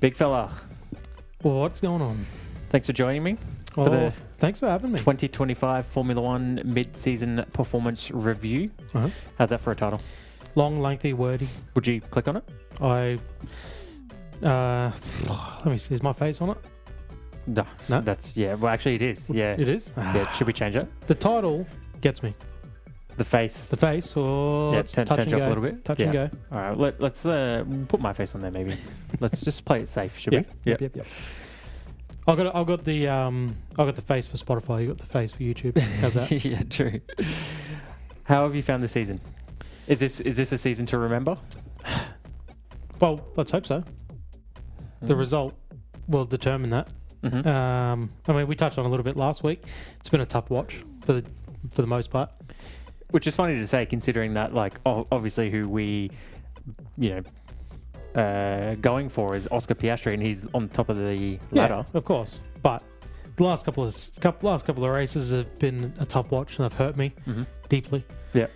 Big fella, Well, what's going on? thanks for joining me for Oh, the thanks for having me. 2025 Formula One mid-season performance review. Uh-huh. How's that for a title? Long, lengthy, wordy. Would you click on it? Let me see. Is my face on it? No. No? That's, yeah. Well, actually, it is. Yeah. It is? Yeah. Should we change it? The title gets me. The face. The face, or Yeah, it's turn touch and you off go. a little bit. Touch Yeah. and go. All right. Let's put my face on there, maybe. Let's just play it safe, should Yeah. we? Yep. I've got the face for Spotify. You got the face for YouTube. How's that? Yeah, true. How have you found the season? Is this a season to remember? Well, let's hope so. The result will determine that. Mm-hmm. I mean, we touched on it a little bit last week. It's been a tough watch for the most part. Which is funny to say, considering that, like, obviously who we, going for is Oscar Piastri, and he's on top of the ladder. Yeah, of course. But the last couple of races have been a tough watch, and they've hurt me deeply. Yeah.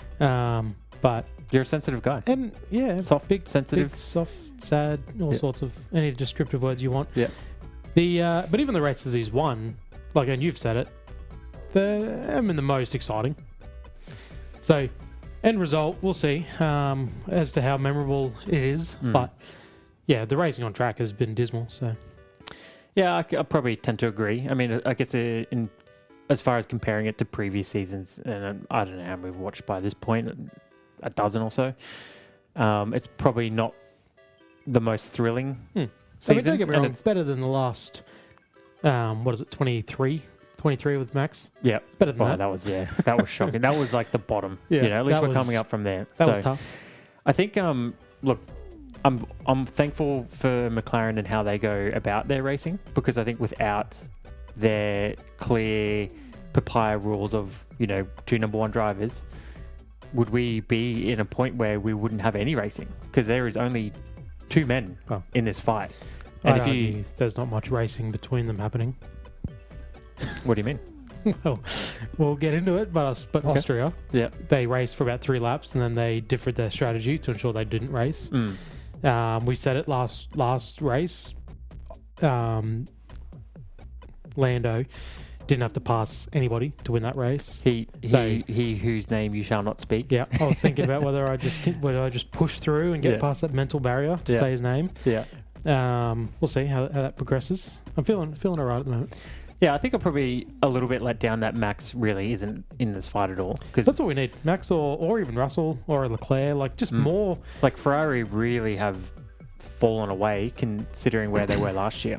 But You're a sensitive guy. and yeah, Soft, big, sensitive. big, soft, sad, all sorts of any descriptive words you want. Yeah. But even the races he's won, like, and you've said it, they haven't been the most exciting. So, end result, we'll see as to how memorable it is. But yeah, the racing on track has been dismal. So Yeah, I probably tend to agree. I mean, I guess in as far as comparing it to previous seasons, and I don't know how many we've watched by this point, a dozen or so. It's probably not the most thrilling seasons. I mean, don't get me wrong, and it's better than the last. What is it? 23 with Max. Yeah, Better than that. That was shocking. That was like the bottom. Yeah, at least that we're coming was- up from there. That So was tough. I think look, I'm thankful for McLaren and how they go about their racing, because I think without their clear papaya rules of, two number one drivers, would we be in a point where we wouldn't have any racing? Because there is only two men in this fight. And I'd argue there's not much racing between them happening. What do you mean? Well, we'll get into it, but Okay. Austria, Yeah. they raced for about 3 laps, and then they differed their strategy to ensure they didn't race. We said it last race. Lando didn't have to pass anybody to win that race. He So- whose name you shall not speak. Yeah, I was thinking about whether I just push through and get Yeah. past that mental barrier to Yeah. say his name. Yeah. We'll see how that progresses. I'm feeling alright at the moment. Yeah, I think I'm probably a little bit let down that Max really isn't in this fight at all. That's Because what we need. Max or even Russell or Leclerc, like just more. like Ferrari really have fallen away considering where they were last year.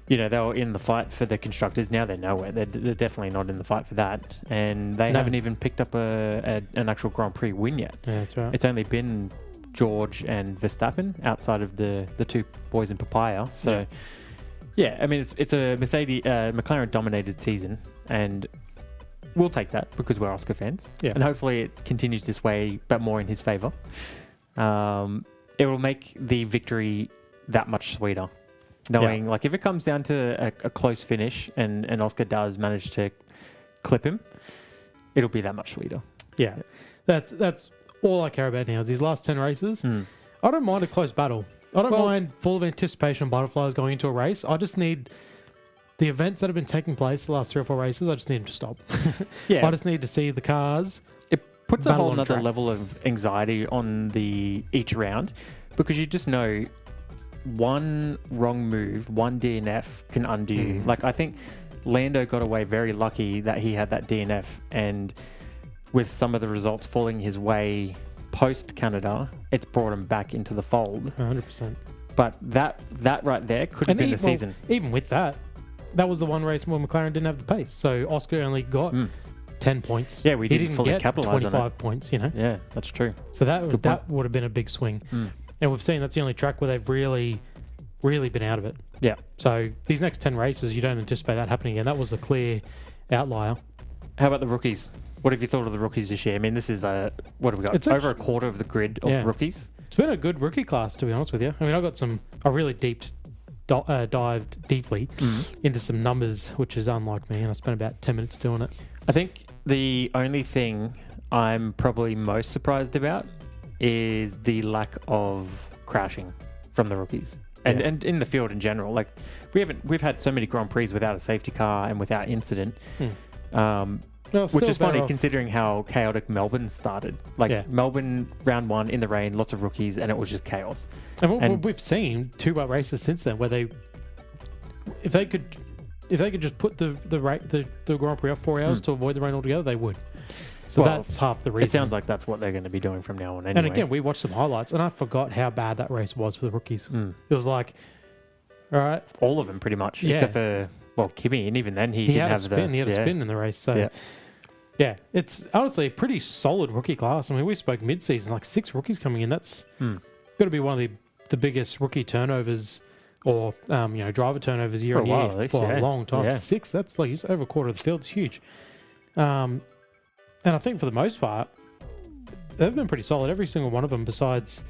They were in the fight for the constructors. Now they're nowhere. They're definitely not in the fight for that. And they No. haven't even picked up an actual Grand Prix win yet. Yeah, that's right. It's only been George and Verstappen outside of the two boys in Papaya. So, yeah, I mean, it's a McLaren dominated season, and we'll take that because we're Oscar fans. Yeah. And hopefully it continues this way, but more in his favour. It will make the victory that much sweeter. Knowing, like, if it comes down to a close finish and Oscar does manage to clip him, it'll be that much sweeter. Yeah, that's all I care about now is these last 10 races. I don't mind a close battle. I don't mind full of anticipation and butterflies going into a race. I just need the events that have been taking place the last 3 or 4 races. I just need them to stop. Yeah. I just need to see the cars. It puts a battle whole on nother track. level of anxiety on each round, because you just know one wrong move, one DNF can undo you. Like, I think Lando got away very lucky that he had that DNF, and with some of the results falling his way post Canada, it's brought him back into the fold. 100%. But that right there could have been the season. Even with that was the one race where McLaren didn't have the pace. So Oscar only got 10 points. Yeah, we He didn't fully get capitalise on it. 25 points, Yeah, that's true. So that Good would have been a big swing. And we've seen that's the only track where they've really, really been out of it. Yeah. So these next 10 races, you don't anticipate that happening again. That was a clear outlier. How about the rookies? What have you thought of the rookies this year? I mean, this is what have we got? It's Over a quarter of the grid of rookies. It's been a good rookie class, to be honest with you. I mean, I really dived deeply into some numbers, which is unlike me, and I spent about 10 minutes doing it. I think the only thing I'm probably most surprised about is the lack of crashing from the rookies. and in the field in general. Like we've had so many Grand Prix without a safety car and without incident. Which is funny considering how chaotic Melbourne started. Like Melbourne round 1 in the rain, lots of rookies, and it was just chaos. And we've seen 2 races since then where if they could just put the Grand Prix up 4 hours to avoid the rain altogether, they would. So that's half the reason. It sounds like that's what they're going to be doing from now on anyway. And again, we watched some highlights, and I forgot how bad that race was for the rookies. It was like, all right. All of them, pretty much, except for, Kimi, and even then he didn't have He had a spin in the race, so... Yeah, it's honestly a pretty solid rookie class. I mean, we spoke mid-season, like 6 rookies coming in. That's got to be one of the biggest rookie turnovers or, driver turnovers year on year for a long time. 6, that's like you said, over a quarter of the field. It's huge. And I think for the most part, they've been pretty solid. Every single one of them besides,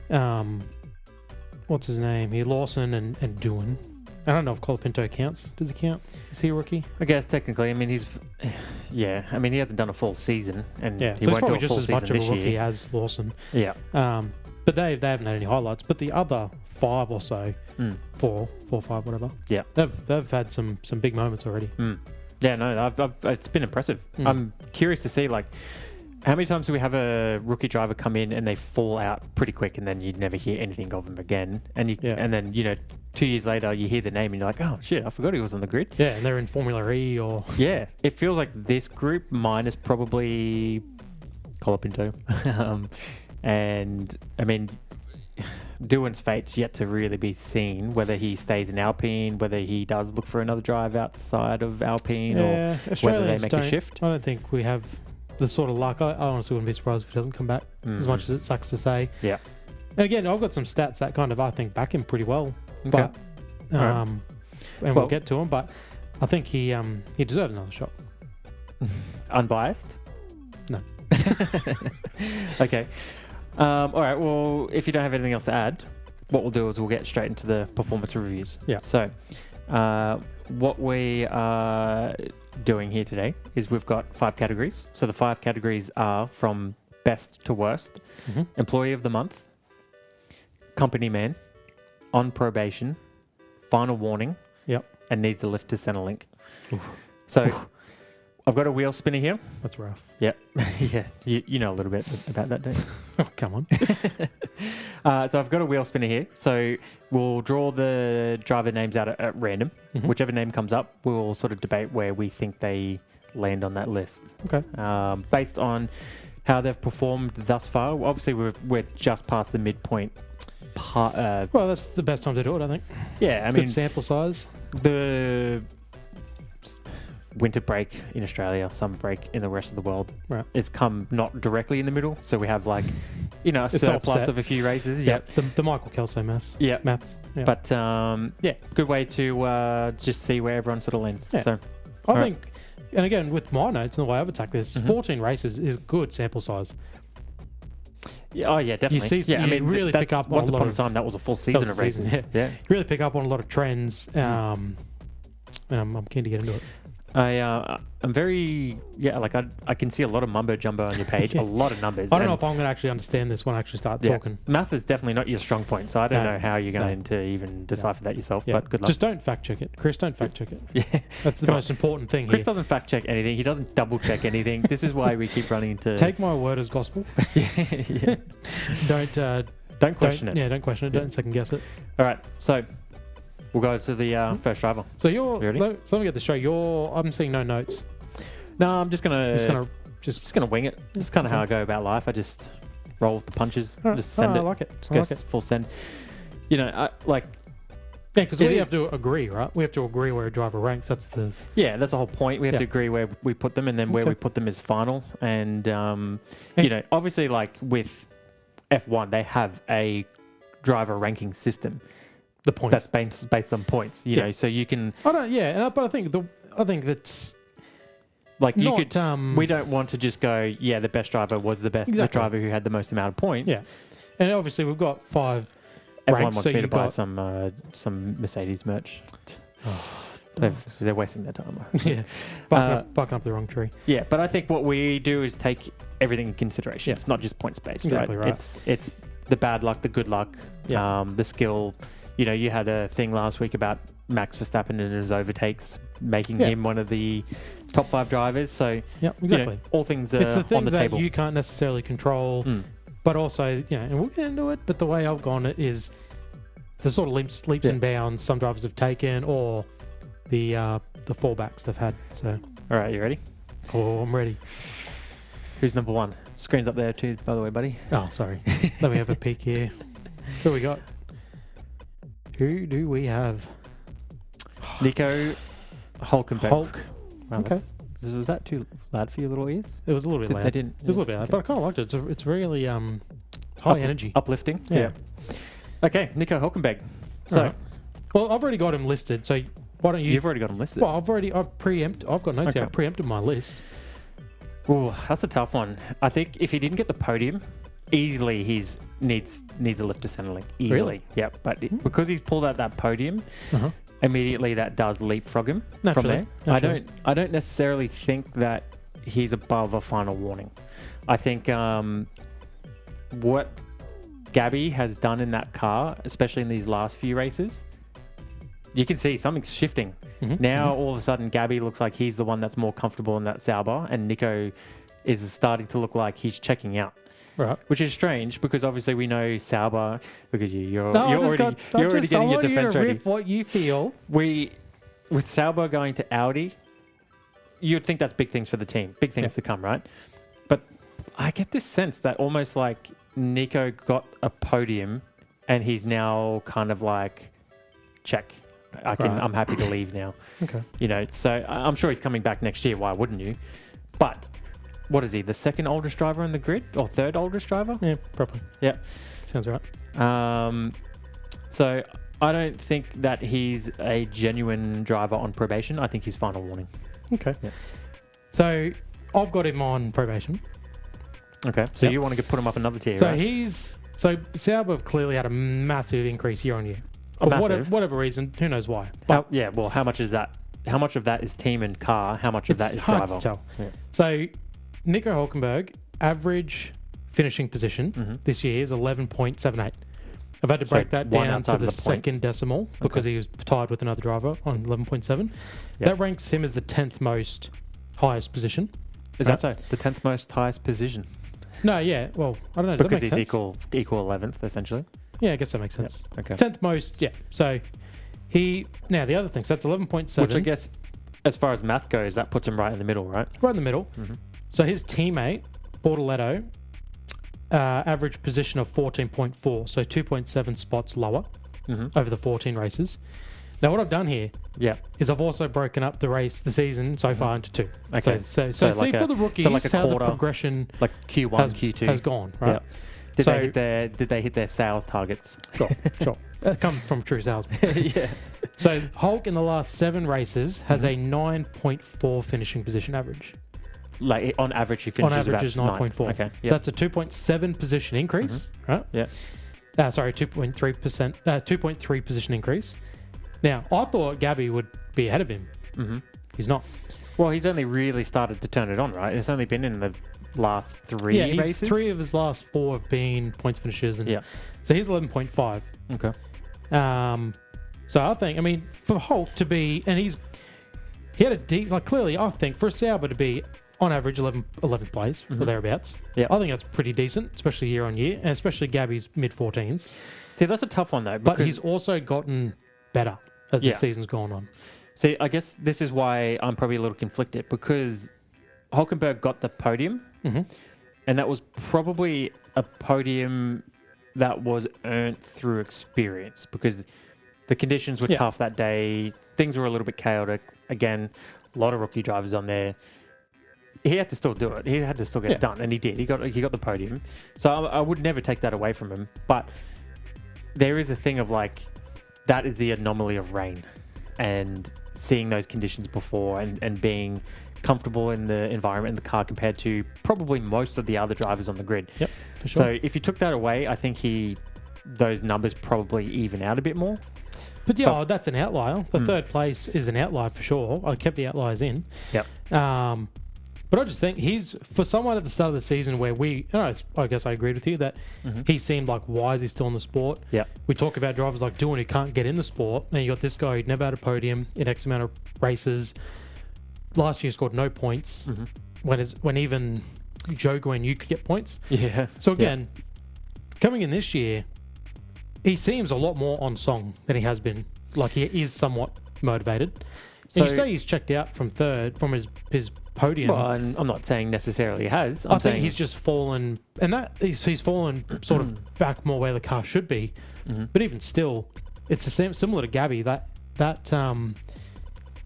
what's his name? Lawson and Doohan. I don't know if Colapinto counts. Does he count? Is he a rookie? I guess technically. I mean, he hasn't done a full season, and he so won't do a just full as season much of a this rookie year. as Lawson. Yeah. But they haven't had any highlights. But the other 5 or so, 4, 5, whatever. Yeah. They've had some big moments already. Yeah, no, it's been impressive. I'm curious to see how many times do we have a rookie driver come in and they fall out pretty quick, and then you never hear anything of them again, and then 2 years later you hear the name and you're like, oh shit, I forgot he was on the grid. Yeah, and they're in Formula E or it feels like this group minus probably Colapinto, and I mean, Doohan's fate's yet to really be seen, whether he stays in Alpine, whether he does look for another drive outside of Alpine, or whether they make a shift. I don't think we have the sort of luck. I honestly wouldn't be surprised if he doesn't come back, as much as it sucks to say. Yeah. And again, I've got some stats that kind of, I think, back him pretty well. Okay. But, and we'll get to him, but I think he deserves another shot. Unbiased? No. Okay. All right, well, if you don't have anything else to add, what we'll do is we'll get straight into the performance reviews. Yeah. So, what we are doing here today is we've got 5 categories. So the 5 categories are from best to worst, employee of the month, company man, on probation, final warning, and needs a lift to Centrelink. So I've got a wheel spinner here. That's rough. Yeah. Yeah. You know a little bit about that, don't you? Oh, come on. So I've got a wheel spinner here. So we'll draw the driver names out at random. Whichever name comes up, we'll sort of debate where we think they land on that list. Okay. Based on how they've performed thus far. Obviously, we're just past the midpoint. Well, that's the best time to do it, I think. Yeah, I Good mean, sample size. The winter break in Australia, summer break in the rest of the world, it's come not directly in the middle. So we have a It's surplus offset. of a few races. Yeah. The Michael Kelso maths. Yeah. Maths. Yeah. But good way to just see where everyone sort of lands. Yeah. So I think, and again, with my notes and the way I've attacked this, 14 races is good sample size. Yeah, oh yeah, definitely. You see, you really pick up on once a lot upon a of time that was a full season of races. Yeah. You really pick up on a lot of trends, and I'm keen to get into it. I'm very I can see a lot of mumbo jumbo on your page, a lot of numbers. I don't know if I'm going to actually understand this when I actually start talking. Math is definitely not your strong point, so I don't know how you're going to even decipher that yourself. But good luck. Just don't fact check it, Chris. Don't fact check it. Yeah, that's the most important thing. Chris doesn't fact check anything. He doesn't double check anything. This is why we keep running into. Take my word as gospel. Yeah. Don't question it. Yeah, don't question it. Don't second guess it. All right, so we'll go to the first driver. So so let me get the show. I'm seeing no notes. No, I'm just gonna wing it. Just kind of how I go about life. I just roll with the punches. Just send it. I like it. Just go full send. Yeah, because we have to agree, right? We have to agree where a driver ranks. That's the whole point. We have to agree where we put them, and then where we put them is final. And obviously, like with F1, they have a driver ranking system. The points that's based on points. You know, so you can. But I think that's. Like you could, we don't want to just go, the best driver was the best, the driver who had the most amount of points. Yeah, and obviously we've got 5 Everyone ranks, wants me to buy some Mercedes merch. They're wasting their time. Yeah, barking up the wrong tree. Yeah, but I think what we do is take everything in consideration. It's not just points based, exactly right? It's the bad luck, the good luck, the skill. You know, you had a thing last week about Max Verstappen and his overtakes, making him one of the top 5 drivers. So, exactly. You know, all things are it's the things on the that table. you can't necessarily control, but also, you know, and we'll get into it, but the way I've gone it is the sort of leaps and bounds some drivers have taken, or the fallbacks they've had. So, all right, you ready? Oh, I'm ready. Who's number 1? Screen's up there too, by the way, buddy. Oh, sorry. Let me have a peek here. Who we got? Who do we have? Nico Hulkenberg. Hulk. Wow, Okay. Was that too loud for your little ears? It was a little bit loud. They didn't. It was a little bit loud, but I kind of liked it. It's really high energy. Uplifting. Yeah. Okay, Nico Hulkenberg. So, Alright. Well, I've already got him listed, so why don't you... You've already got him listed. Well, I've got notes here. I've preempted my list. Ooh, that's a tough one. I think if he didn't get the podium, easily he's needs a lift to Centrelink. Easily. Really? Yep. But because he's pulled out that podium, immediately that does leapfrog him from there. I don't necessarily think that he's above a final warning. I think what Gabby has done in that car, especially in these last few races, you can see something's shifting. Now, all of a sudden, Gabby looks like he's the one that's more comfortable in that Sauber, and Nico is starting to look like he's checking out. Right. Which is strange because obviously we know Sauber, because you're already getting your defense ready. What you feel. With Sauber going to Audi, you'd think that's big things for the team, big things to come, right? But I get this sense that almost like Nico got a podium and he's now kind of like, check. I'm happy to leave now. Okay. You know, so I'm sure he's coming back next year. Why wouldn't you? But what is he? The second oldest driver in the grid, or third oldest driver? Yeah, probably. Yeah, sounds right. So I don't think that he's a genuine driver on probation. I think he's final warning. Okay. Yeah. So I've got him on probation. Okay. So you want to put him up another tier, so right? So Sauber have clearly had a massive increase year on year. For whatever reason, who knows why. But well, how much is that? How much of that is team and car? How much of that is driver? It's hard to tell. Yeah. So Nico Hulkenberg, average finishing position this year is 11.78. I've had to break that down to the second decimal because he was tied with another driver on 11.7. Yep. That ranks him as the 10th most highest position. Is that so? The 10th most highest position? No, yeah. Well, I don't know. Does because that make he's sense? equal 11th, essentially. Yeah, I guess that makes sense. Yep. Okay. 10th most, yeah. So now the other thing, so that's 11.7. Which I guess, as far as math goes, that puts him right in the middle, right? Right in the middle. So his teammate, Bortoletto, average position of 14.4, so 2.7 spots lower over the 14 races. Now, what I've done here is I've also broken up the season so far into 2. Okay. So see for the rookies how the progression like Q1, Q2 has gone, right? Did they hit their sales targets? Sure. That come from true salesmen. Yeah. So Hulk in the last 7 races has a 9.4 finishing position average. Like on average, he finishes on average is 9.4. Okay. So that's a 2.7 position increase, right? Yeah. Sorry, 2.3 position increase. Now, I thought Gabby would be ahead of him. He's not. Well, he's only really started to turn it on, right? It's only been in the last 3 races. 3 of his last 4 have been points finishes. And so he's 11.5. Okay. So I think, I mean, for Hulk to be, and he had clearly, I think, for a Sauber to be on average 11th place or thereabouts. Yeah. I think that's pretty decent, especially year on year, and especially Gabby's mid-14s. See, that's a tough one, though. But he's also gotten better as the season's gone on. See, I guess this is why I'm probably a little conflicted, because Hulkenberg got the podium, and that was probably a podium that was earned through experience, because the conditions were tough that day. Things were a little bit chaotic. Again, a lot of rookie drivers on there. He had to still do it. He had to still get it done, and he did. He got the podium. So I would never take that away from him. But there is a thing of like, that is the anomaly of rain, and seeing those conditions before and being comfortable in the environment in the car compared to probably most of the other drivers on the grid. Yep, for sure. So if you took that away, I think those numbers probably even out a bit more. But that's an outlier. The third place is an outlier for sure. I kept the outliers in. Yep. But I just think he's, for someone at the start of the season where I guess I agreed with you that he seemed like, why is he still in the sport? Yeah. We talk about drivers like Doohan who can't get in the sport, and you got this guy who never had a podium in X amount of races. Last year scored no points when even Joe Gwen, you could get points. Yeah. So again, coming in this year, he seems a lot more on song than he has been. Like, he is somewhat motivated. So, and you say he's checked out from third from his podium. Well, I'm not saying necessarily he has. I think he's just fallen, and that he's fallen sort of back more where the car should be. But even still, it's the same, similar to Gabby. That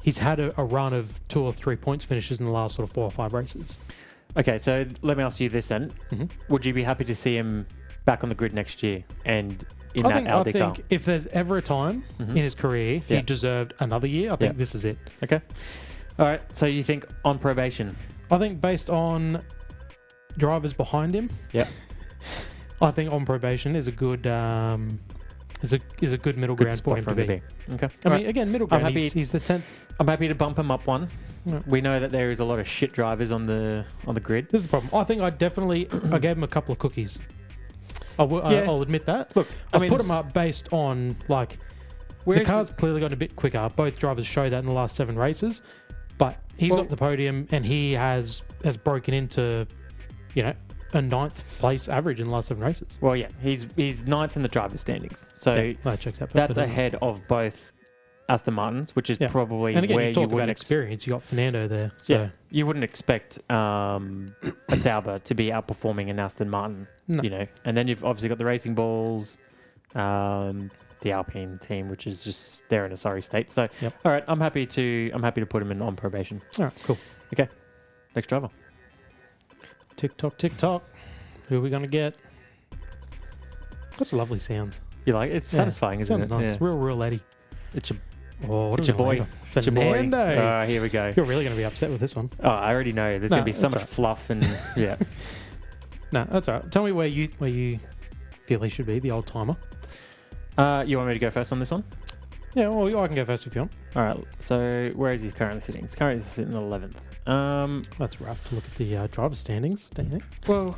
he's had a run of 2 or 3 points finishes in the last sort of 4 or 5 races. Okay, so let me ask you this then: would you be happy to see him back on the grid next year and in that LD car? I think if there's ever a time in his career he deserved another year, I think this is it. Okay. All right. So you think on probation? I think based on drivers behind him, I think on probation is a good is a good middle ground for him to be. Okay. I mean, again, middle ground. He's the 10th. I'm happy to bump him up one. Yeah. We know that there is a lot of shit drivers on the grid. This is the problem. I think I gave him a couple of cookies. I'll admit that. Look, I put him up based on like the car's clearly gotten a bit quicker. Both drivers show that in the last 7 races, but he's got the podium and he has broken into, a 9th place average in the last 7 races. Well, yeah, he's 9th in the driver's standings, so that checks out. That's ahead of both Aston Martins, which is probably and again, where you talk you would about experience. You got Fernando there, so you wouldn't expect a Sauber to be outperforming an Aston Martin, And then you've obviously got the Racing Balls, the Alpine team, which is just they're in a sorry state. So, all right, I'm happy to put him in on probation. All right, cool. Okay, next driver. Tick tock, tick tock. Who are we gonna get? Such lovely sounds. You like it? It's satisfying, isn't it? Sounds nice. Yeah. Real lady. It's your it's your boy. It's your boy. Here we go. You're really going to be upset with this one. Oh, I already know. There's going to be so much fluff and No, that's all right. Tell me where you feel he should be, the old timer. You want me to go first on this one? Yeah, well, I can go first if you want. All right. So where is he currently sitting? He's currently sitting 11th. That's rough to look at the driver standings, don't you think? Well,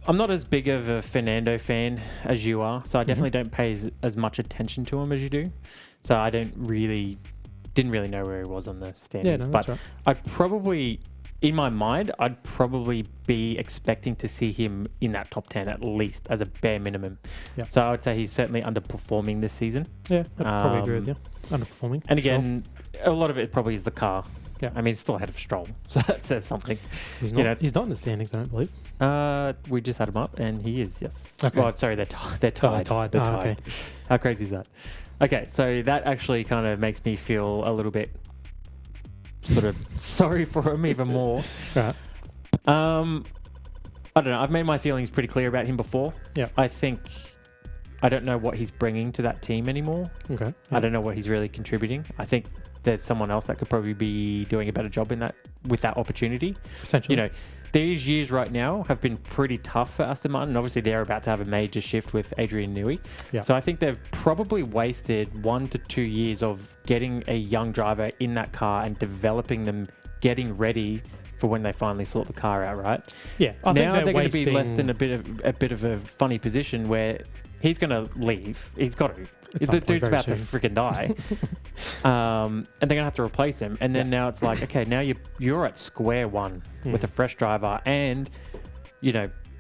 I'm not as big of a Fernando fan as you are, so I definitely don't pay as much attention to him as you do. So I didn't really know where he was on the standings. Yeah, no, but right. I'd probably, in my mind, I'd probably be expecting to see him in that top 10 at least as a bare minimum. Yeah. So I would say he's certainly underperforming this season. Yeah, I'd probably agree with you. Underperforming. And again, a lot of it probably is the car. Yeah, I mean, he's still ahead of Stroll, so that says something. He's not in the standings, I don't believe. We just had him up, and he is, yes. Okay. Well, sorry, they're tied. They're tied. Okay. How crazy is that? Okay, so that actually kind of makes me feel a little bit sort of sorry for him even more. Right. I don't know. I've made my feelings pretty clear about him before. Yeah. I don't know what he's bringing to that team anymore. Okay. Yeah. I don't know what he's really contributing. I think there's someone else that could probably be doing a better job in that with that opportunity. Potentially. These years right now have been pretty tough for Aston Martin. Obviously, they're about to have a major shift with Adrian Newey. Yeah. So I think they've probably wasted 1 to 2 years of getting a young driver in that car and developing them, getting ready for when they finally sort the car out, right? Yeah. Now they're going to be left in a bit of a funny position where he's going to leave. He's got to. The dude's about to freaking die. And they're going to have to replace him. And then now it's like, okay, now you're at square one with a fresh driver and,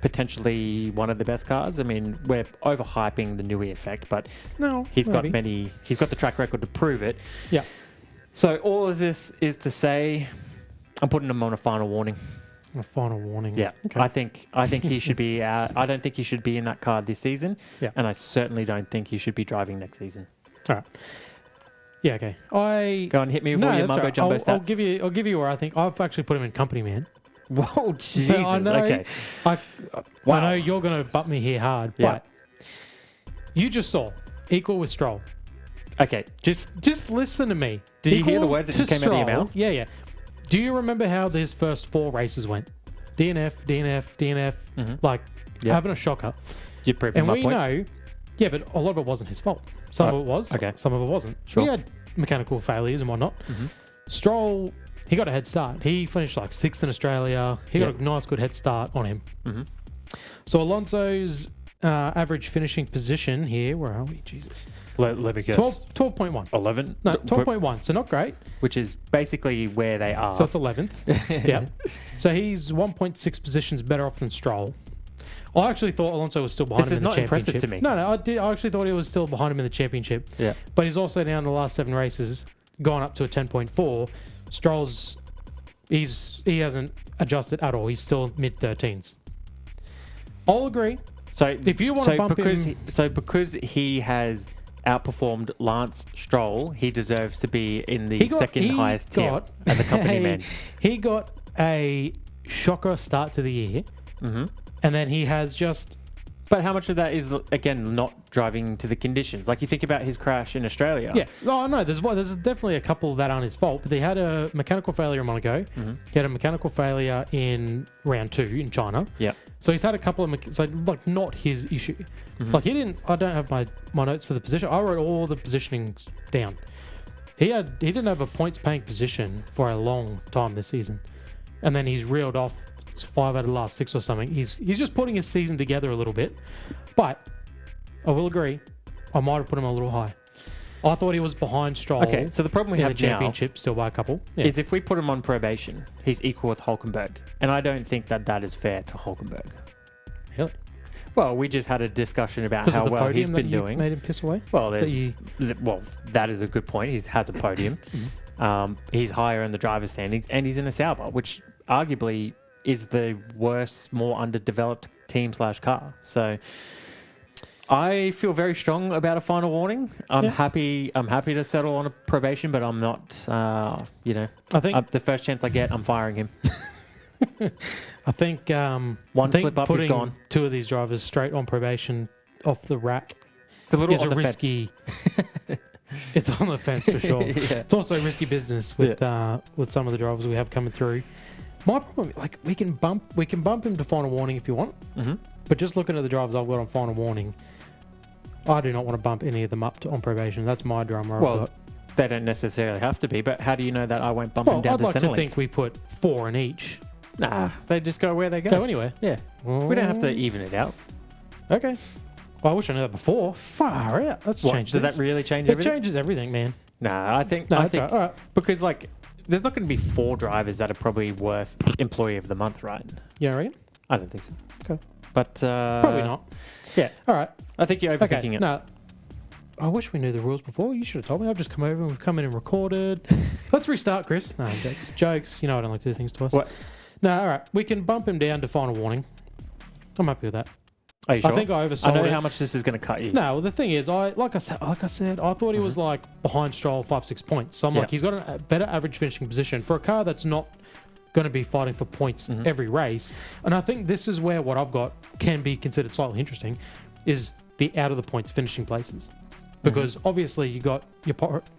potentially one of the best cars. I mean, we're overhyping the Newey effect, but he's got the track record to prove it. Yeah. So all of this is to say, I'm putting him on a final warning. A final warning. Yeah. Okay. I think he should be out. I don't think he should be in that car this season. Yeah. And I certainly don't think he should be driving next season. All right. Yeah, okay. Go and hit me with all your mumbo jumbo stats. I'll give you where I think I've actually put him in company man. Whoa, Jesus. So I know, okay. I know you're going to butt me here hard, but you just saw equal with Stroll. Okay. Just listen to me. Did you hear the words that just came out of your mouth? Yeah, yeah. Do you remember how these first 4 races went? DNF, having a shocker. You're proving my point. And we know, but a lot of it wasn't his fault. Some of it was, some of it wasn't. Sure. We had mechanical failures and whatnot. Stroll, he got a head start. He finished like 6th in Australia. He got a nice, good head start on him. Mm-hmm. So Alonso's average finishing position here, where are we? Jesus. Let me guess. 12.1. 11? No, 12.1. So not great. Which is basically where they are. So it's 11th. Yeah. So he's 1.6 positions better off than Stroll. I actually thought Alonso was still behind him in the championship. This is not impressive to me. No, I actually thought he was still behind him in the championship. Yeah. But he's also now in the last 7 races gone up to a 10.4. Stroll's, he hasn't adjusted at all. He's still mid-13s. I'll agree. So if you want to bump him... because he has outperformed Lance Stroll, he deserves to be in the second highest tier as a company man. He got a shocker start to the year. Mm-hmm. And then he has just... But how much of that is, again, not driving to the conditions? Like, you think about his crash in Australia. Yeah. Oh, no, there's definitely a couple that aren't his fault. But he had a mechanical failure a Monaco. Mm-hmm. He had a mechanical failure in round 2 in China. Yeah. So he's had a couple of... So, like, not his issue. Mm-hmm. Like, he didn't... I don't have my notes for the position. I wrote all the positionings down. He didn't have a points-paying position for a long time this season. And then he's reeled off 5 out of the last 6 or something. He's just putting his season together a little bit. But I will agree, I might have put him a little high. I thought he was behind Stroll. Okay, so the problem we have in the championship still by a couple. Yeah. Is if we put him on probation, he's equal with Hulkenberg. And I don't think that is fair to Hulkenberg. Really? Well, we just had a discussion about how well he's been doing. Made him piss away? Well, that is a good point. He has a podium. He's higher in the driver's standings, and he's in a Sauber, which arguably is the worst, more underdeveloped team / car. So I feel very strong about a final warning. I'm happy to settle on a probation, but I'm not, I think the first chance I get, I'm firing him. I think one slip up, he's gone. 2 of these drivers straight on probation off the rack. It's a little on the risky. It's on the fence for sure. Yeah. It's also risky business with some of the drivers we have coming through. My problem, like, we can bump him to final warning if you want, but just looking at the drivers I've got on final warning, I do not want to bump any of them up on probation. That's my drama. Well, they don't necessarily have to be, but how do you know that I won't bump him down to Centrelink? I'd like to think we put 4 in each. Nah, they just go where they go. Go anywhere. Yeah. We don't have to even it out. Okay. Well, I wish I knew that before. Far out. That's changed. Does that really change everything? It changes everything, man. Nah, I think all right. Because, like, there's not going to be 4 drivers that are probably worth Employee of the Month, right? You don't reckon? I don't think so. Okay. But probably not. Yeah. All right. I think you're overthinking it. No. I wish we knew the rules before. You should have told me. I've just come over and we've come in and recorded. Let's restart, Chris. No, jokes. You know I don't like to do things to us. What? No, all right. We can bump him down to final warning. I'm happy with that. Are you sure? I think I oversold it. I know how much this is going to cut you. No, well, the thing is, like I said, I thought he was like behind Stroll 5-6 points. So I'm like, he's got a better average finishing position for a car that's not going to be fighting for points every race. And I think this is where what I've got can be considered slightly interesting, is the out of the points finishing places. Because obviously you got your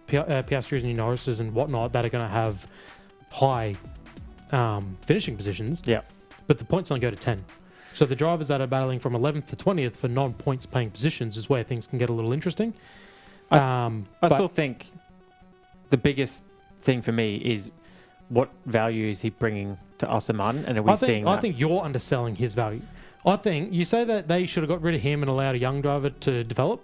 Piastris and your Norrises and whatnot that are going to have high finishing positions. Yeah. But the points only go to 10. So the drivers that are battling from 11th to 20th for non-points paying positions is where things can get a little interesting. I still think the biggest thing for me is what value is he bringing to Aston Martin, and are we seeing that? I think you're underselling his value. I think you say that they should have got rid of him and allowed a young driver to develop.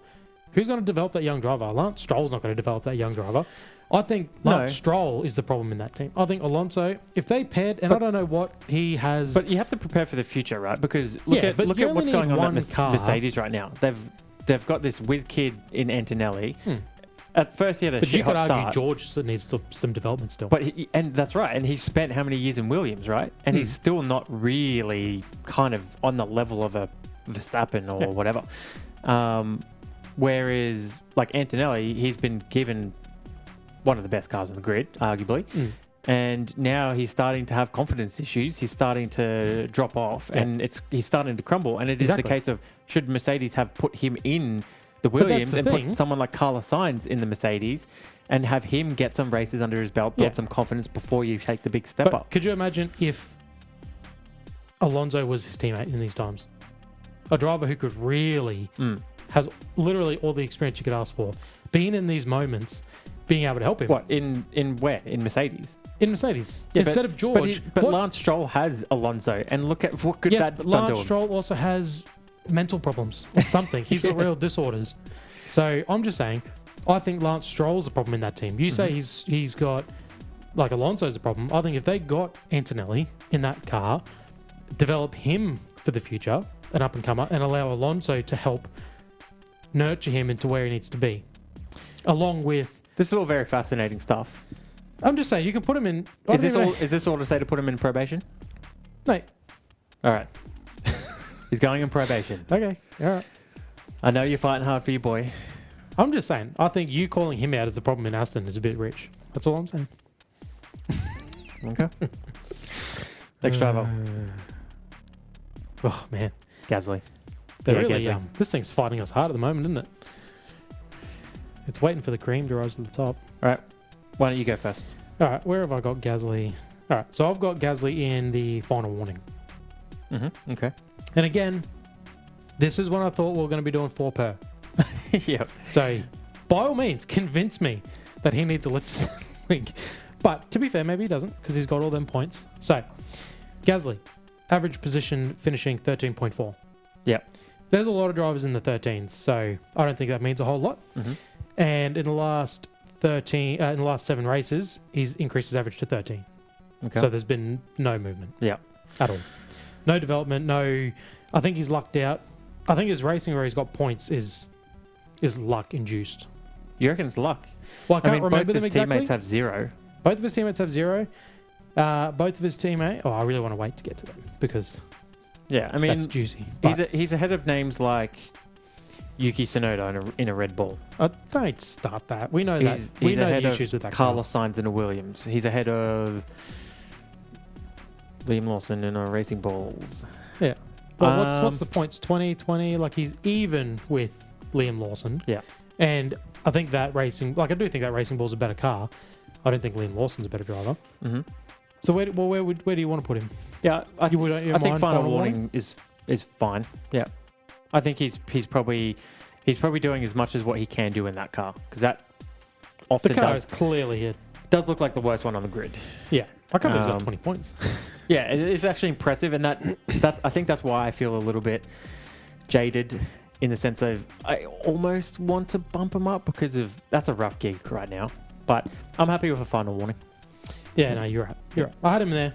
Who's going to develop that young driver? Lance Stroll's not going to develop that young driver. I think Lance Stroll is the problem in that team. I think Alonso, if they paired, and I don't know what he has... But you have to prepare for the future, right? Because look at what's going on at Mercedes right now. They've got this whiz kid in Antonelli. At first, he had a shit hot start. But you could argue George needs some development still. But and that's right. And he spent how many years in Williams, right? And he's still not really kind of on the level of a Verstappen or whatever. Whereas, like Antonelli, he's been given one of the best cars on the grid, arguably. And now he's starting to have confidence issues. He's starting to drop off, and he's starting to crumble. And it is the case of, should Mercedes have put him in the Williams and put someone like Carlos Sainz in the Mercedes and have him get some races under his belt, build some confidence before you take the big step up? Could you imagine if Alonso was his teammate in these times? A driver who could really... has literally all the experience you could ask for. Being in these moments, being able to help him. What, in where? In Mercedes? in Mercedes Yeah, instead of George. But Lance Stroll has Alonso, and look at what could Yes, that but done to Lance him. Stroll also has mental problems or something. He's got Yes. real disorders. So I'm just saying, I think Lance Stroll's a problem in that team. You say he's got, like, Alonso's a problem. I think if they got Antonelli in that car, develop him for the future, an up-and-comer, and allow Alonso to help nurture him into where he needs to be, along with... This is all very fascinating stuff. I'm just saying, you can put him in... Is this all to say to put him in probation? No. All right. He's going in probation. Okay, all right. I know you're fighting hard for your boy. I'm just saying, I think you calling him out as a problem in Aston is a bit rich. That's all I'm saying. Okay. Next driver. Oh, man. Gasly. They're Yeah, really, Gasly. this thing's fighting us hard at the moment, isn't it? It's waiting for the cream to rise to the top. All right. Why don't you go first? All right, where have I got Gasly? All right, so I've got Gasly in the final warning. Mm-hmm. Okay. And again, this is when I thought we were going to be doing 4 per. Yep. So, by all means, convince me that he needs a lift to Centrelink. But to be fair, maybe he doesn't because he's got all them points. So, Gasly, average position finishing 13.4. Yep. There's a lot of drivers in the 13s, so I don't think that means a whole lot. Mm-hmm. And in the last 7 races, he's increased his average to 13. Okay. So there's been no movement. Yeah. At all. No development, no... I think he's lucked out. I think his racing where he's got points is luck induced. You reckon it's luck? Well, I can't both remember his them exactly. teammates have 0. Both of his teammates have 0. Both of his teammates... Oh, I really want to wait to get to them because Yeah, I mean, that's juicy. But he's ahead of names like Yuki Tsunoda in a Red Bull. don't start that. We know that. He's We know ahead the of issues with that. Carlos Sainz in a Williams. He's ahead of Liam Lawson in a Racing Bulls. Yeah. Well, what's the points? 20. Like, he's even with Liam Lawson. Yeah. And I think that racing... Like, I do think that Racing Bull's a better car. I don't think Liam Lawson's a better driver. Mm-hmm. So where do you want to put him? Yeah, I think mind final warning is fine. Yeah, I think he's probably doing as much as what he can do in that car because that often The car is clearly it. does look like the worst one on the grid. Yeah. I can't believe he's got 20 points. Yeah, it's actually impressive, and that's I think that's why I feel a little bit jaded in the sense of I almost want to bump him up because of that's a rough gig right now. But I'm happy with a final warning. Yeah, no, you're right. You're right. I had him there.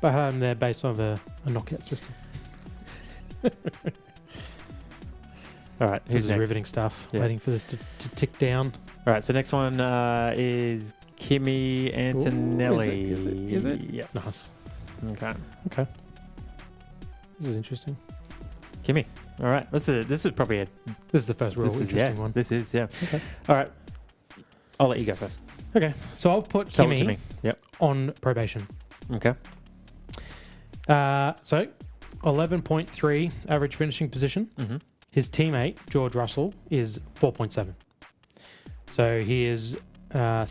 I had him there based on a knockout system. All right, This who's is next? riveting stuff. Yeah. Waiting for this to tick down. All right, so next one is Kimi Antonelli. Is it? Yes. Nice. Okay. This is interesting. Kimi. All right. This is probably a This is the first real this is interesting one. This is yeah. Okay. All right. I'll let you go first. Okay, so I've put Tell it to Kimi me. Yep. on probation. Okay. So 11.3 average finishing position. Mm-hmm. His teammate George Russell is 4.7. So he is on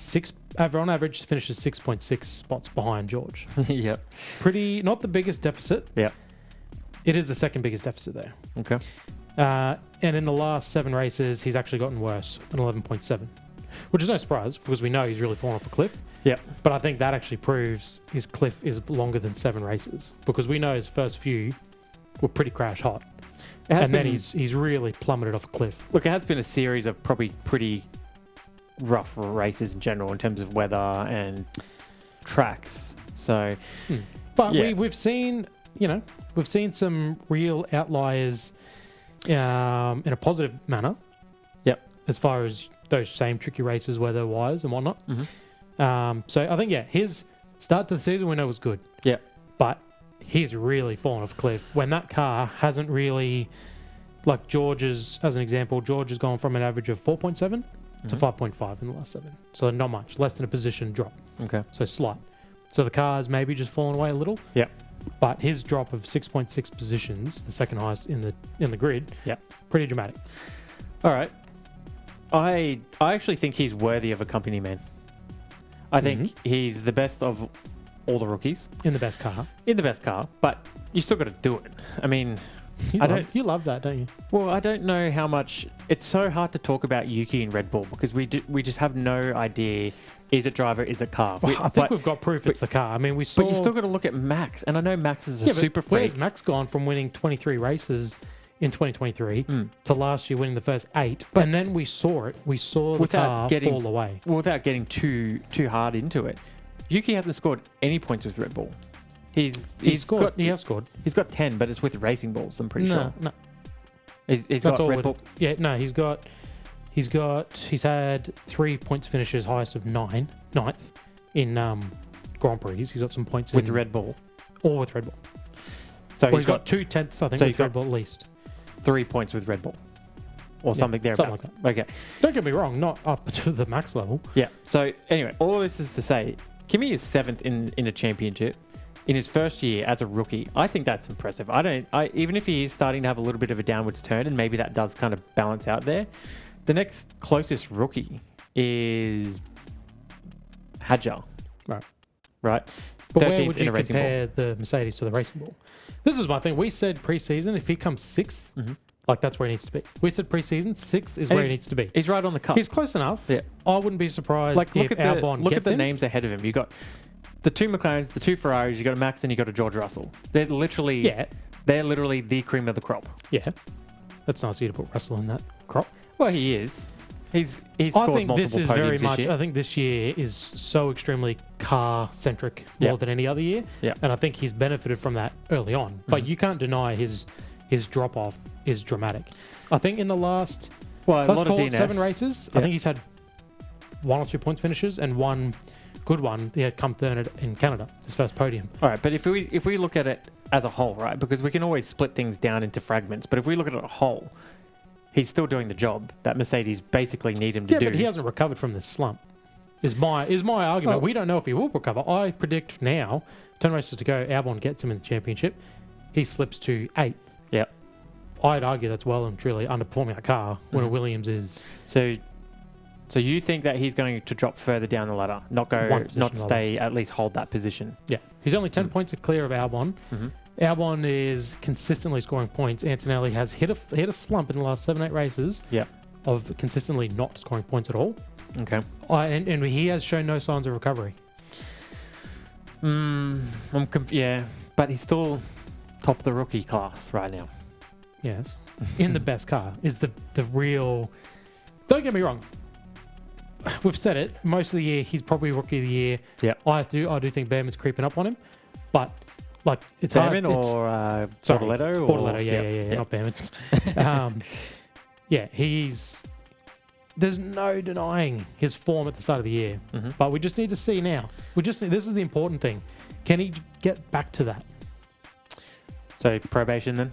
average finishes 6.6 spots behind George. Yep. Pretty not the biggest deficit. Yep. It is the second biggest deficit though. Okay. And in the last 7 races, he's actually gotten worse, an 11.7. Which is no surprise because we know he's really fallen off a cliff. Yep. But I think that actually proves his cliff is longer than 7 races because we know his first few were pretty crash hot. And then he's really plummeted off a cliff. Look, it has been a series of probably pretty rough races in general in terms of weather and tracks. So, But yeah. we've seen some real outliers in a positive manner. Yep. As far as those same tricky races weather-wise and whatnot. Mm-hmm. So I think, his start to the season we know was good. Yeah. But he's really fallen off a cliff when that car hasn't really, like George's, as an example, George has gone from an average of 4.7 to 5.5 in the last 7. So not much, less than a position drop. Okay. So slight. So the car's maybe just fallen away a little. Yeah. But his drop of 6.6 positions, the second highest in the grid, pretty dramatic. All right. I actually think he's worthy of a company man. I think he's the best of all the rookies. In the best car. In the best car, but you still got to do it. I mean, You love that, don't you? Well, I don't know how much. It's so hard to talk about Yuki and Red Bull because we just have no idea. Is it driver? Is it car? Well, I think we've got proof it's the car. I mean, we saw. But you still got to look at Max, and I know Max is a but super where's freak. Max gone from winning 23 races in 2023 to last year winning the first 8? But and then we saw it. We saw the car fall away. Well, without getting too hard into it, Yuki hasn't scored any points with Red Bull. He has scored. He's got 10, but it's with racing balls. I'm pretty sure. No. He's got Red Bull. Yeah, no, he's had 3 points finishes, highest of ninth in Grand Prix. He's got some points with Red Bull. Or with Red Bull. So he's got 2 tenths, I think, with Red Bull at least. 3 points with Red Bull. Or something thereabouts. Something like that. Okay. Don't get me wrong, not up to the max level. Yeah. So anyway, all this is to say, Kimi is 7th in a championship. In his first year as a rookie, I think that's impressive. Even if he is starting to have a little bit of a downwards turn, and maybe that does kind of balance out there. The next closest rookie is Hadjar. Right. But where would you compare the Mercedes to the Racing Ball? This is my thing. We said preseason, if he comes 6th, like that's where he needs to be. We said preseason, 6th is where he needs to be. He's right on the cusp. He's close enough. Yeah. I wouldn't be surprised if Albon gets him. Look at the names ahead of him. You got the 2 McLarens, the 2 Ferraris, you got a Max, and you got a George Russell. They're literally the cream of the crop. Yeah. That's nice of you to put Russell in that crop. Well, he is. He's scored multiple podiums this year. I think this year is so extremely car-centric more than any other year. Yeah. And I think he's benefited from that early on. But you can't deny his drop-off is dramatic. I think in the last, let's call it 7 races, I think he's had 1 or 2 points finishes and 1 good one. He had come third in Canada, his first podium. All right, but if we look at it as a whole, right, because we can always split things down into fragments, but if we look at it as a whole, he's still doing the job that Mercedes basically need him to do. Yeah, but he hasn't recovered from this slump. Is my argument. We don't know if he will recover. I predict now, 10 races to go, Albon gets him in the championship. He slips to 8th. Yeah. I'd argue that's well and truly underperforming a car when a Williams is. So you think that he's going to drop further down the ladder, not stay, at least hold that position? Yeah. He's only 10 points clear of Albon. Albon is consistently scoring points. Antonelli has hit a slump in the last 7-8 races of consistently not scoring points at all. Okay. And he has shown no signs of recovery. But he's still top of the rookie class right now. Yes. In the best car is the real... Don't get me wrong. We've said it. Most of the year, he's probably rookie of the year. Yeah. I do think Behrman's creeping up on him. But... Like it's Behrman hard. Or Bortoletto? Bortoletto, yeah, not Behrman's. There's no denying his form at the start of the year, but we just need to see now. This is the important thing. Can he get back to that? So probation then?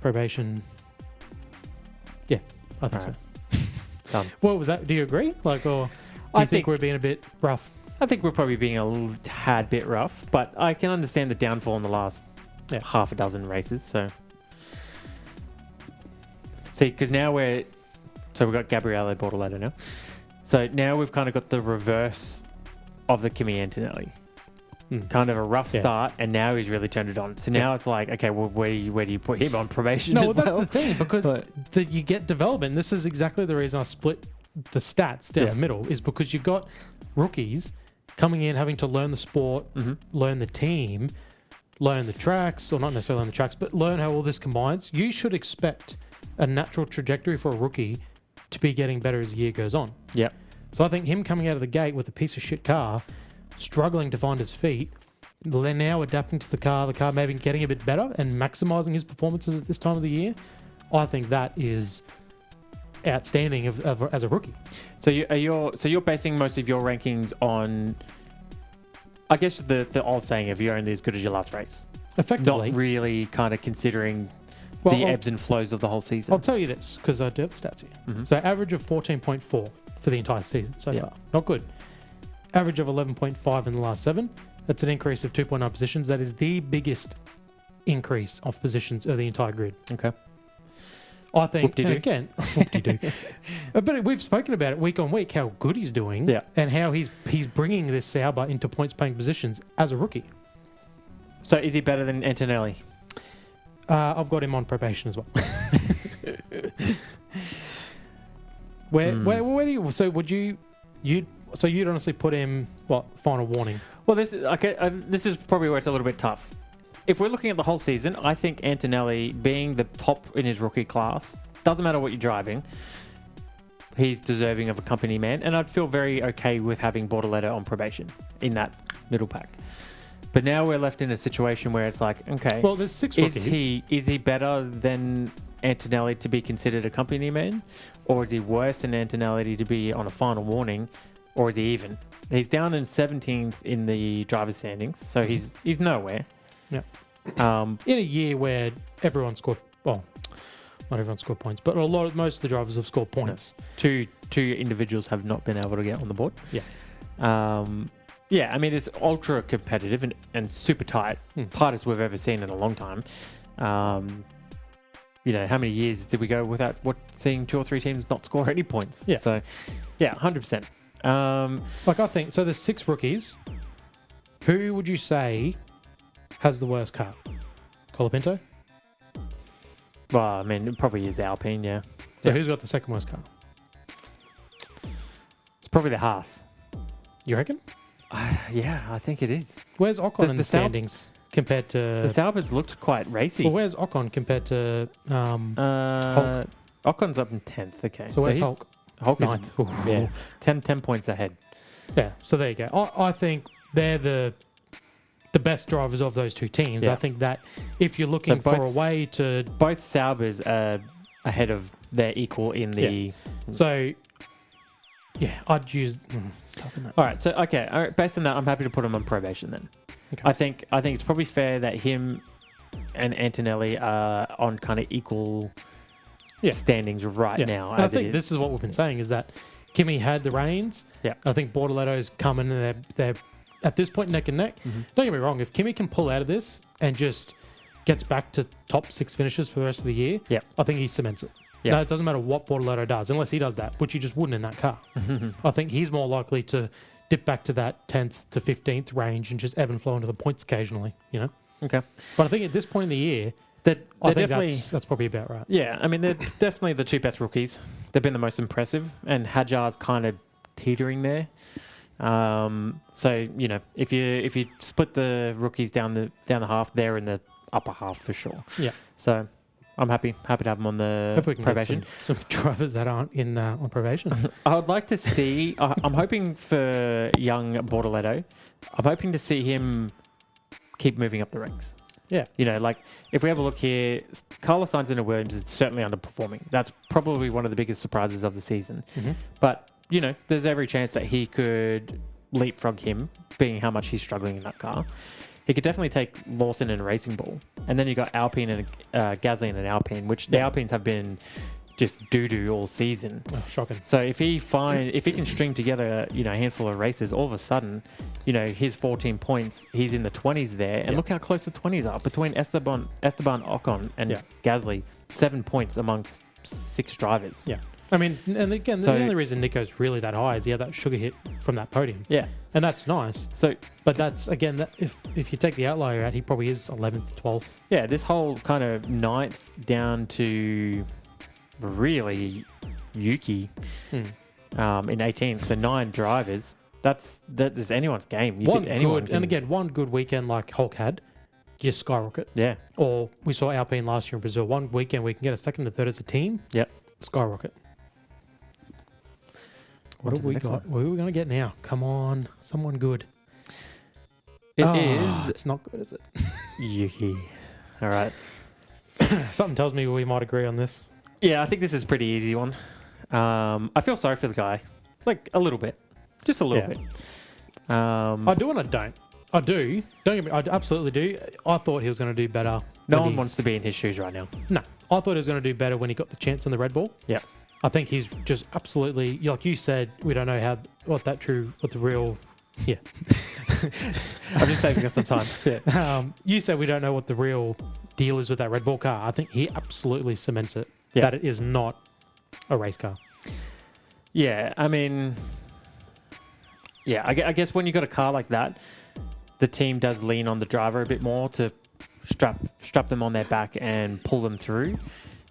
Probation. Yeah, I think so. Done. What was that? Do you agree? Or do you think we're being a bit rough? I think we're probably being a little tad bit rough, but I can understand the downfall in the last half a dozen races. So, see, because now we've got Gabriele Bortoletto now. So now we've kind of got the reverse of the Kimi Antonelli. Kind of a rough start, and now he's really turned it on. So now it's like, okay, well, where do you put him on probation? No, that's the thing, because you get development. This is exactly the reason I split the stats down the middle, is because you've got rookies coming in, having to learn the sport, learn the team, learn the tracks, or not necessarily learn the tracks, but learn how all this combines. You should expect a natural trajectory for a rookie to be getting better as the year goes on. Yeah. So I think him coming out of the gate with a piece of shit car, struggling to find his feet, they're now adapting to the car maybe getting a bit better and maximizing his performances at this time of the year. I think that is outstanding as a rookie. So you're basing most of your rankings on, I guess, the old saying of you're only as good as your last race. Effectively. Not really kind of considering the ebbs and flows of the whole season. I'll tell you this, because I do have the stats here. So average of 14.4 for the entire season so far. Not good. Average of 11.5 in the last 7. That's an increase of 2.9 positions. That is the biggest increase of positions of the entire grid. Okay. I think, and again, whoop-de-doo. But we've spoken about it week on week, how good he's doing and how he's bringing this Sauber into points-paying positions as a rookie. So is he better than Antonelli? I've got him on probation as well. Where do you? So would you? So you'd honestly put him final warning? Well, this is probably where it's a little bit tough. If we're looking at the whole season, I think Antonelli, being the top in his rookie class, doesn't matter what you're driving, he's deserving of a company man, and I'd feel very okay with having Bortoletto on probation in that middle pack. But now we're left in a situation where it's like, okay, well, there's 6 rookies. Is he better than Antonelli to be considered a company man, or is he worse than Antonelli to be on a final warning, or is he even? He's down in 17th in the driver's standings, so he's nowhere. Yeah. In a year where everyone scored, well, not everyone scored points, but most of the drivers have scored points. No. Two individuals have not been able to get on the board. Yeah. Yeah, I mean, it's ultra competitive and super tight. Tightest we've ever seen in a long time. You know, how many years did we go without seeing 2 or 3 teams not score any points? Yeah. So, yeah, 100%. I think, so there's 6 rookies. Who would you say has the worst car? Colapinto? Well, I mean, it probably is Alpine, yeah. So who's got the second worst car? It's probably the Haas. You reckon? Yeah, I think it is. Where's Ocon in the standings compared to... The Saubers looked quite racy. Well, where's Ocon compared to Hulk? Ocon's up in 10th, okay. So where's Hulk? Hulk is 9th. yeah, 10 points ahead. Yeah, so there you go. I think they're the best drivers of those 2 teams. Yeah. I think that if you're looking for a way to... Both Saubers are ahead of their equal in the... Yeah. So... Yeah, I'd use... it's tough, isn't it? All right, based on that, I'm happy to put him on probation then. Okay. I think it's probably fair that him and Antonelli are on kind of equal standings right now. And I think this is what we've been saying, is that Kimi had the reins. Yeah. I think Bortoletto's coming and they're at this point neck and neck. Mm-hmm. Don't get me wrong, if Kimi can pull out of this and just gets back to top 6 finishes for the rest of the year, I think he cements it. Yeah. No, it doesn't matter what Bortoletto does, unless he does that, which he just wouldn't in that car. I think he's more likely to dip back to that 10th to 15th range and just ebb and flow into the points occasionally, you know? Okay. But I think at this point in the year, I think that's probably about right. Yeah, I mean, they're definitely the 2 best rookies. They've been the most impressive, and Hajar's kind of teetering there. So, you know, if you split the rookies down the half, they're in the upper half for sure. Yeah. So I'm happy to have them on the If we can probation. get some drivers that aren't in on probation. I would like to see. I'm hoping for young Bortoletto. I'm hoping to see him keep moving up the ranks. Yeah. You know, like if we have a look here, Carlos Sainz and Williams is certainly underperforming. That's probably one of the biggest surprises of the season. Mm-hmm. But you know, there's every chance that he could leapfrog him, being how much he's struggling in that car. He could definitely take Lawson and Racing Bull. And then you got Alpine and Gasly and Alpine, which the Alpines have been just doo-doo all season. Oh, shocking. So if he can string together, you know, a handful of races, all of a sudden, you know, his 14 points, he's in the 20s there. And look how close the 20s are between Esteban Ocon and Gasly. 7 points amongst 6 drivers. Yeah. I mean, and again, the only reason Nico's really that high is he had that sugar hit from that podium. Yeah. And that's nice. So, but that's, again, if you take the outlier out, he probably is 11th, 12th. Yeah, this whole kind of 9th down to really Yuki in 18th. So 9 drivers. That is anyone's game. One good weekend like Hulk had, you skyrocket. Yeah. Or we saw Alpine last year in Brazil. One weekend we can get a 2nd to 3rd as a team. Yep. Skyrocket. What have we got? What are we going to get now? Come on. Someone good. It's not good, is it? Yuki. All right. Something tells me we might agree on this. Yeah, I think this is a pretty easy one. I feel sorry for the guy. Like, a little bit. Just a little bit. I do and I don't. I do. Don't get me. I absolutely do. I thought he was going to do better. No one wants to be in his shoes right now. No. I thought he was going to do better when he got the chance in the Red Bull. Yeah. I think he's just absolutely, like you said, we don't know what the real... Yeah. I'm just saving us some time. Yeah. You said we don't know what the real deal is with that Red Bull car. I think he absolutely cements it. Yeah. That it is not a race car. Yeah, I mean... Yeah, I guess when you got a car like that, the team does lean on the driver a bit more to strap them on their back and pull them through.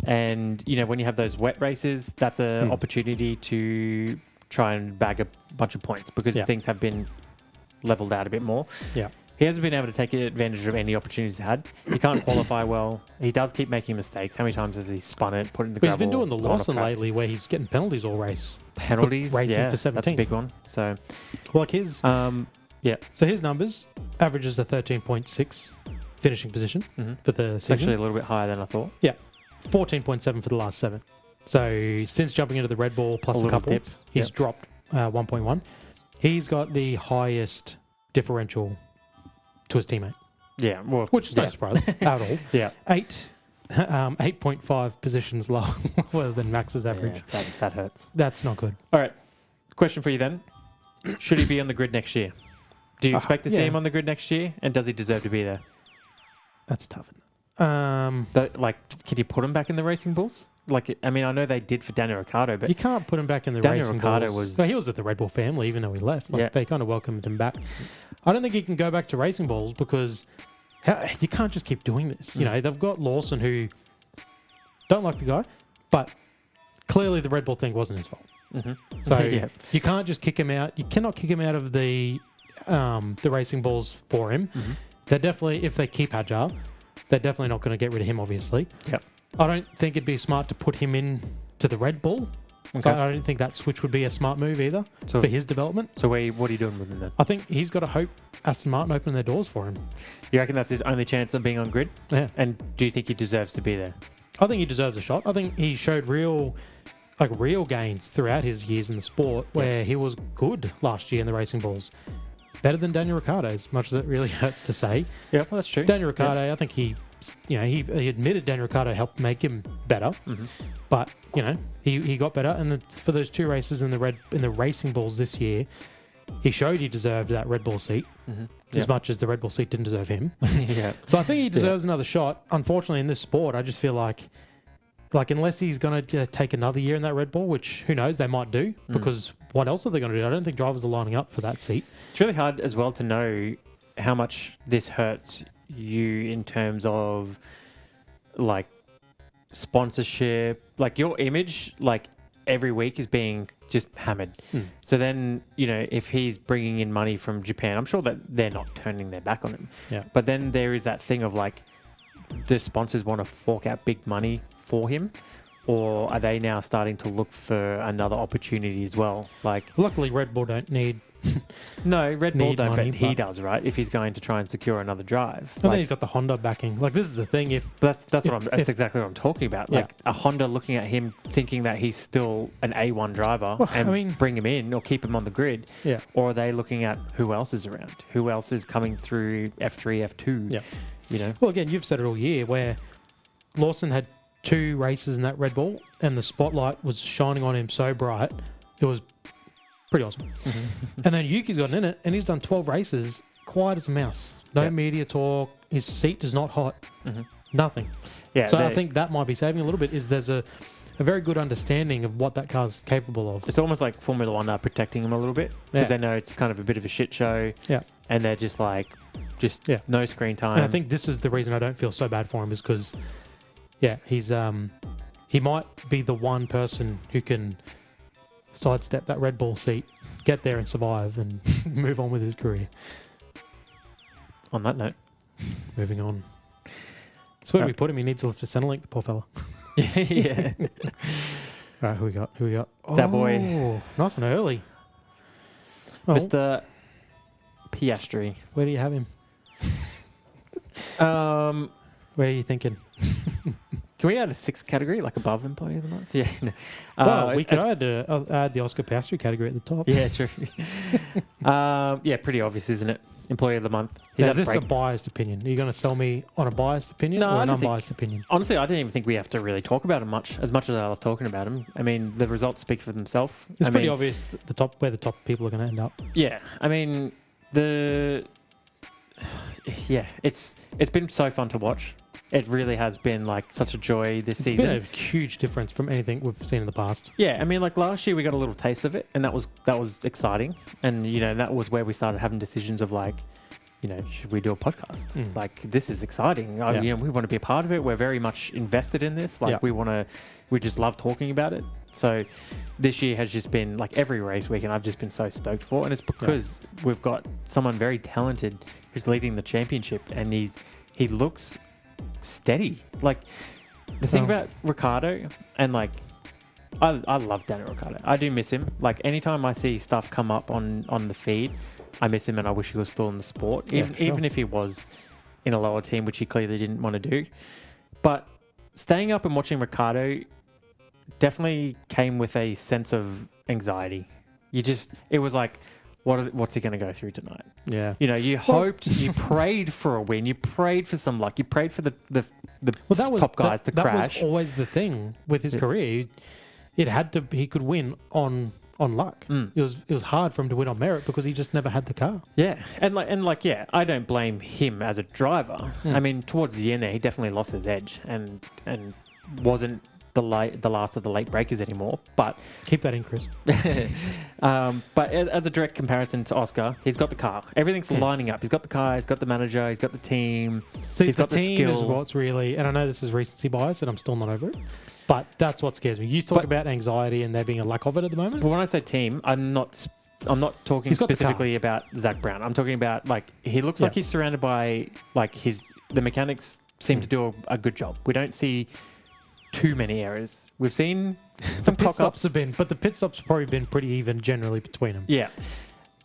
And when you have those wet races, that's an opportunity to try and bag a bunch of points because things have been leveled out a bit more. Yeah. He hasn't been able to take advantage of any opportunities he's had. He can't qualify well. He does keep making mistakes. How many times has he spun it, put it in the gravel? He's been doing the Lawson lately where he's getting penalties all race. Penalties, racing for 17th. That's a big one. So, like his... So his numbers averages a 13.6 finishing position for the season. Actually a little bit higher than I thought. Yeah. 14.7 for the last 7. So since jumping into the Red Bull plus a couple, he's dropped 1.1. He's got the highest differential to his teammate. Yeah, well, which is no surprise at all. Yeah, 8.5 positions lower than Max's average. Yeah, that hurts. That's not good. All right, question for you then: should he be on the grid next year? Do you expect to see him on the grid next year? And does he deserve to be there? That's tough. Can you put him back in the Racing Bulls? I know they did for Daniel Ricciardo, but you can't put him back in the Racing Bulls. He was at the Red Bull family, even though he left. They kind of welcomed him back. I don't think he can go back to Racing Bulls because you can't just keep doing this. They've got Lawson, who don't like the guy, but clearly the Red Bull thing wasn't his fault. So you can't just kick him out. You cannot kick him out of the Racing Bulls for him. They're definitely, if they keep Hajar, they're definitely not going to get rid of him, obviously. Yep. I don't think it'd be smart to put him in to the Red Bull. Okay. So I don't think that switch would be a smart move either for his development. So what are you doing with him then? I think he's got to hope Aston Martin open their doors for him. You reckon that's his only chance of being on grid? Yeah. And do you think he deserves to be there? I think he deserves a shot. I think he showed real gains throughout his years in the sport where he was good last year in the Racing Bulls. Better than Daniel Ricciardo, as much as it really hurts to say. Yeah, well, that's true. Daniel Ricciardo, I think he admitted Daniel Ricciardo helped make him better, but he got better. And for those 2 races in the Racing Bulls this year, he showed he deserved that Red Bull seat as much as the Red Bull seat didn't deserve him. So I think he deserves another shot. Unfortunately, in this sport, I just feel like unless he's going to take another year in that Red Bull, which who knows, they might do, because what else are they going to do? I don't think drivers are lining up for that seat. It's really hard as well to know how much this hurts you in terms of sponsorship, your image, every week is being just hammered. So then, if he's bringing in money from Japan, I'm sure that they're not turning their back on him. Yeah. But then there is that thing of the sponsors want to fork out big money for him, or are they now starting to look for another opportunity as well? Luckily, Red Bull don't need. No, Red Bull don't, money, but he does, right? If he's going to try and secure another drive, and then he's got the Honda backing. This is the thing. That's exactly what I'm talking about. A Honda looking at him, thinking that he's still an A1 driver, bring him in or keep him on the grid. Yeah. Or are they looking at who else is around? Who else is coming through F3, F2? Yeah. Well, again, you've said it all year where Lawson had 2 races in that Red Bull, and the spotlight was shining on him so bright, it was pretty awesome. And then Yuki's gotten in it, and he's done 12 races, quiet as a mouse. No media talk. His seat is not hot. Nothing. Yeah. So I think that might be saving a little bit. There's a very good understanding of what that car's capable of. It's almost like Formula One are protecting him a little bit because they know it's kind of a bit of a shit show. Yeah. And they're just no screen time. And I think this is the reason I don't feel so bad for him, is because he might be the one person who can sidestep that Red Bull seat, get there and survive, and move on with his career. On that note, moving on. That's where we put him. He needs to lift a Centrelink, the poor fella. Yeah. All right, who we got? It's our boy. Nice and early. Mr. Piastri. Where do you have him? Where are you thinking? Can we add a 6th category, above Employee of the Month? Yeah. No. Well, we could add the Oscar Piastri category at the top. Yeah, true. Pretty obvious, isn't it? Employee of the Month. Is this a biased opinion? Are you going to sell me on a biased opinion or an unbiased opinion? Honestly, I didn't even think we have to really talk about him much as I love talking about him. I mean, the results speak for themselves. It's pretty obvious where the top people are going to end up. Yeah. I mean, it's been so fun to watch. It really has been such a joy this season. It's been a huge difference from anything we've seen in the past. Yeah, I mean, last year we got a little taste of it, and that was exciting. And that was where we started having decisions of should we do a podcast? Like, this is exciting. We want to be a part of it. We're very much invested in this. Like, we just love talking about it. So this year has just been like every race weekend I've just been so stoked for. And it's because we've got someone very talented who's leading the championship, and he looks steady. Like, the thing about Ricciardo, and like, I love Daniel Ricciardo. I do miss him. Like, anytime I see stuff come up on the feed, I miss him, and I wish he was still in the sport, even if he was in a lower team, which he clearly didn't want to do. But staying up and watching Ricciardo definitely came with a sense of anxiety. It was like, what's he going to go through tonight? Yeah. You hoped, you prayed for a win, you prayed for some luck, you prayed for the top guys to crash. That was always the thing with his career. He could win on luck. It was hard for him to win on merit because he just never had the car. Yeah, and I don't blame him as a driver. I mean, towards the end there, he definitely lost his edge and wasn't the last of the late breakers anymore. But keep that in, Chris. But as a direct comparison to Oscar, he's got the car. Everything's lining up. He's got the car. He's got the manager. He's got the team. See, he's got the team skill. Is what's really, and I know this is recency bias, and I'm still not over it. But that's what scares me. You talk about anxiety and there being a lack of it at the moment. But when I say team, I'm not talking specifically about Zach Brown. I'm talking about, like, he looks like he's surrounded by, like, the mechanics seem to do a good job. We don't see too many errors. We've seen some pit stops have been, but the pit stops have probably been pretty even generally between them. Yeah.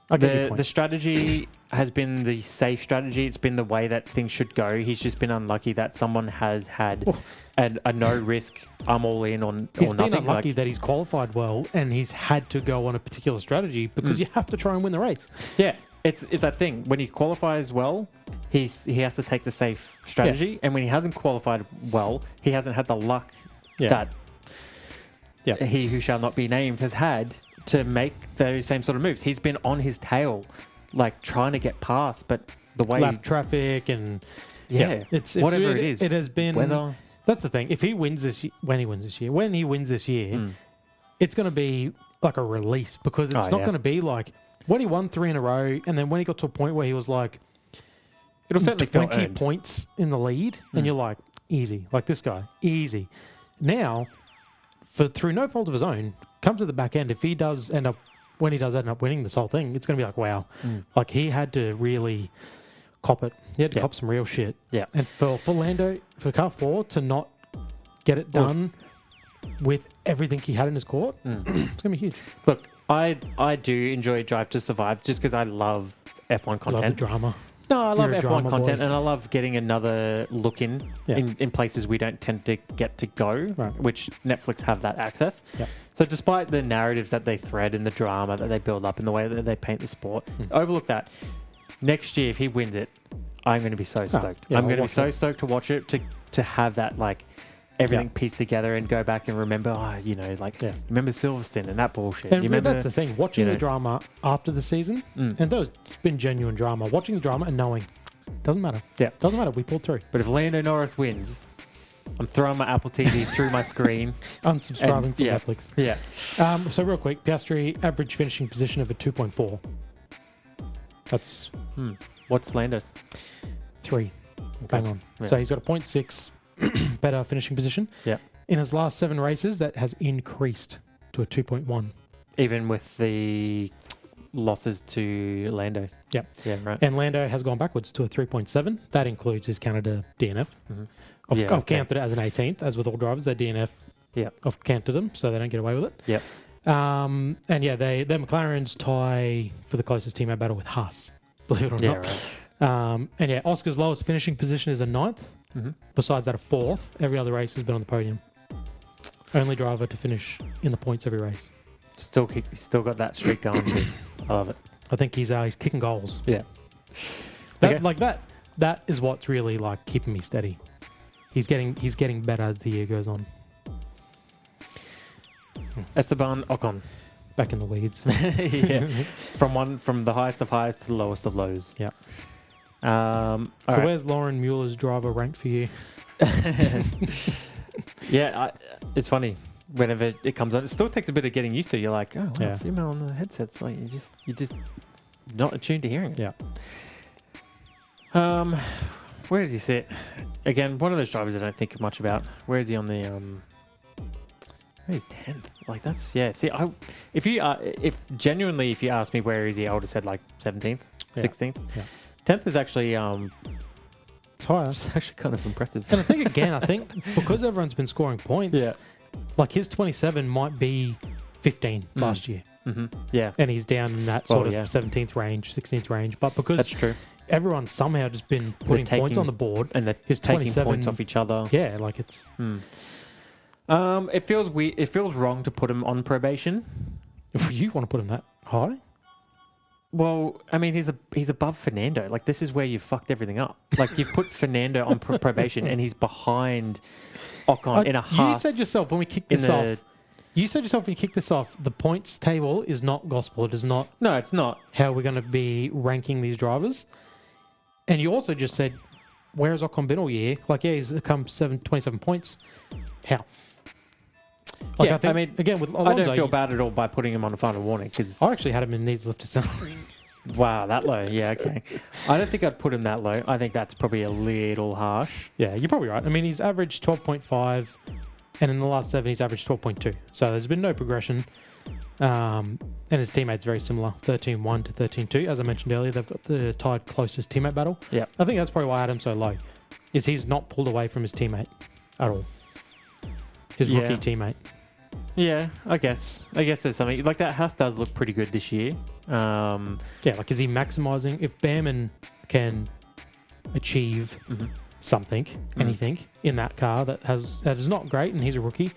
The strategy has been the safe strategy. It's been the way that things should go. He's just been unlucky that someone has had a no risk, I'm all in on he's nothing. Been unlucky that he's qualified well and he's had to go on a particular strategy because you have to try and win the race. Yeah, it's that thing. When he qualifies well, he has to take the safe strategy, and when he hasn't qualified well, he hasn't had the luck that he who shall not be named has had to make those same sort of moves. He's been on his tail, like, trying to get past, but the way lap traffic and it's whatever it is. It has been weather. That's the thing. If he wins this year, when he wins this year, it's going to be like a release because it's not going to be like when he won 3 in a row, and then when he got to a point where he was like, it'll certainly 20 points in the lead, and you're like, easy, like this guy, easy. Now, through no fault of his own, come to the back end, if he does end up winning this whole thing, it's going to be like, wow. Like, he had to really cop it. He had to cop some real shit. Yeah. And for Lando, for car 4 to not get it done with everything he had in his court, it's going to be huge. Look, I do enjoy Drive to Survive just because I love F1 content. Love the drama. No, I love F1 content, and I love getting another look in places we don't tend to get to go, which Netflix have that access. Yep. So despite the narratives that they thread and the drama that they build up and the way that they paint the sport, overlook that. Next year, if he wins it, I'm going to be so stoked. I'm going to be so stoked to watch it, to have that, like, everything pieced together and go back and remember, remember Silverstone and that bullshit. And that's the thing, watching the drama after the season, and it's been genuine drama, watching the drama and knowing, doesn't matter. Yeah. Doesn't matter, we pulled through. But if Lando Norris wins, I'm throwing my Apple TV through my screen. Unsubscribing from Netflix. Yeah. So real quick, Piastri, average finishing position of a 2.4. That's... What's Lando's? 3. Bang on. Yeah. So he's got a 0.6 better finishing position. Yeah. In his last 7 races, that has increased to a 2.1. Even with the losses to Lando. Yep. Yeah, right. And Lando has gone backwards to a 3.7. That includes his Canada DNF. I've counted it as an 18th, as with all drivers. Their DNF, I've counted them, so they don't get away with it. Yep. And their McLaren's tie for the closest team out battle with Haas, believe it or not. Right. Oscar's lowest finishing position is a 9th. Besides that, a 4th. Every other race has been on the podium. Only driver to finish in the points every race. Still got that streak going too. I love it. I think he's kicking goals. Yeah. That is what's really, like, keeping me steady. He's getting better as the year goes on. Esteban Ocon. Back in the weeds. From the highest of highs to the lowest of lows. Yeah. So where's Lauren Mueller's driver ranked for you? It's funny. Whenever it comes on, it still takes a bit of getting used to. You're like, oh, wow, female on the headsets. Like, you just not attuned to hearing it. Yeah. Where does he sit? Again, one of those drivers I don't think much about. Where is he on the he's 10th. Like that's See, if you ask me where is he, I would have said like 17th, 16th. Yeah. 10th is actually It's higher. it's actually kind of impressive. And I think because everyone's been scoring points, like his 27 might be 15 last year. Mm-hmm. Yeah. And he's down in that sort of 17th range, 16th range. But because That's true. everyone's somehow just been putting points on the board, and they're his taking 27 points off each other. Yeah, like it's... It feels weird. It feels wrong to put him on probation. You want to put him that high? Well, I mean, he's above Fernando. Like, this is where you fucked everything up. Like, you've put Fernando on probation, and he's behind Ocon in a half. You said yourself when we kicked this off. You said yourself when you kicked this off, the points table is not gospel. It is not. No, it's not. How we're going to be ranking these drivers. And you also just said, where has Ocon been all year? Like, yeah, he's come 27 points. How? Like, I mean, again, with Alonso, I don't feel bad at all by putting him on a final warning because I actually had him in needs lift to center. Wow, that low. Yeah, okay. I don't think I'd put him that low. I think that's probably a little harsh. Yeah, you're probably right. I mean, he's averaged 12.5, and in the last 7, he's averaged 12.2. So there's been no progression. And his teammates very similar, 13-1 to 13-2. As I mentioned earlier, they've got the tied closest teammate battle. Yeah, I think that's probably why I had him so low, is he's not pulled away from his teammate at all. His rookie teammate. Yeah, I guess there's something like that. Haas does look pretty good this year. Yeah, like is he maximizing? If Behrman can achieve something, anything in that car that is not great, and he's a rookie,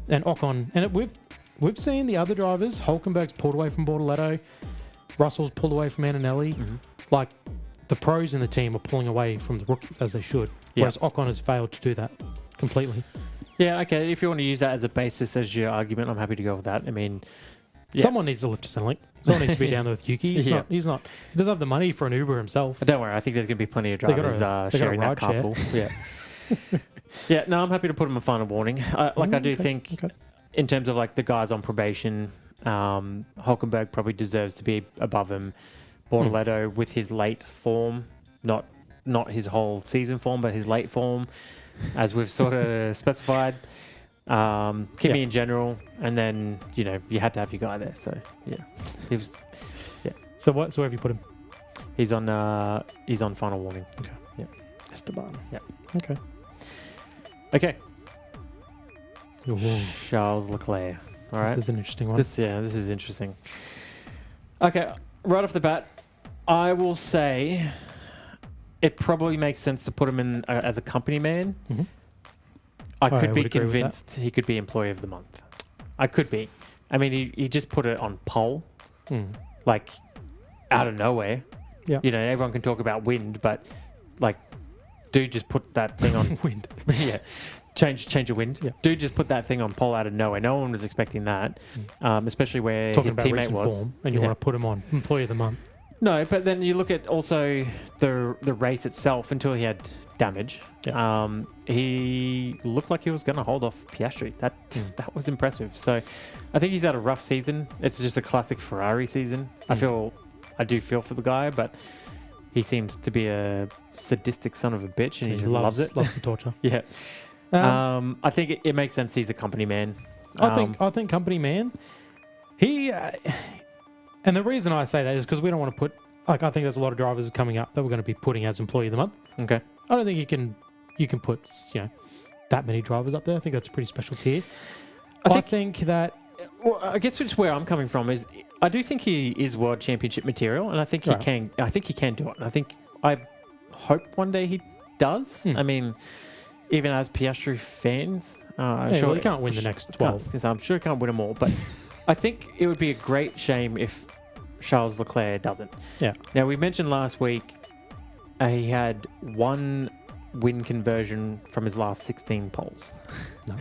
and Ocon, and we've seen the other drivers. Hulkenberg's pulled away from Bortoletto, Russell's pulled away from Antonelli. Like the pros in the team are pulling away from the rookies as they should, whereas Ocon has failed to do that completely. Yeah, okay. If you want to use that as a basis as your argument, I'm happy to go with that. I mean, someone needs to lift a Centrelink. Someone needs to be down there with Yuki. He's not. He doesn't have the money for an Uber himself. Don't worry. I think there's going to be plenty of drivers sharing that carpool. Yeah. No, I'm happy to put him a final warning. I do think, in terms of like the guys on probation, Hulkenberg probably deserves to be above him. Bortoletto with his late form, not his whole season form, but his late form, as we've sort of specified. Kimi in general, and then you had to have your guy there. So he was. Yeah. So where have you put him? He's on final warning. Okay. Yeah. Esteban. Yeah. Okay. Charles Leclerc. All right. This is an interesting one. This is interesting. Okay, right off the bat, I will say it probably makes sense to put him in as a company man. I could be convinced he could be Employee of the Month. I could be. I mean, he just put it on pole, like out of nowhere. Yeah. Everyone can talk about wind, but like, dude just put that thing on wind. Yeah. Change of wind. Yeah. Dude just put that thing on pole out of nowhere. No one was expecting that, especially where Talking his about teammate was. Form, and you want to put him on Employee of the Month. No, but then you look at also the race itself until he had damage. Yeah. He looked like he was going to hold off Piastri. That was impressive. So I think he's had a rough season. It's just a classic Ferrari season. I do feel for the guy, but he seems to be a sadistic son of a bitch, and he just loves it. Loves the torture. Yeah. I think it makes sense he's a company man. I think company man. He and the reason I say that is because we don't want to put I think there's a lot of drivers coming up that we're going to be putting as Employee of the Month. Okay. I don't think you can put that many drivers up there. I think that's a pretty special tier. I think that. Well, I guess it's where I'm coming from is I do think he is world championship material, and I think he can. I think he can do it. And I hope one day he does. I mean, even as Piastri fans, sure he can't win the next 12. I'm sure he can't win them all, but I think it would be a great shame if Charles Leclerc doesn't. Yeah. Now, we mentioned last week he had one win conversion from his last 16 poles. No.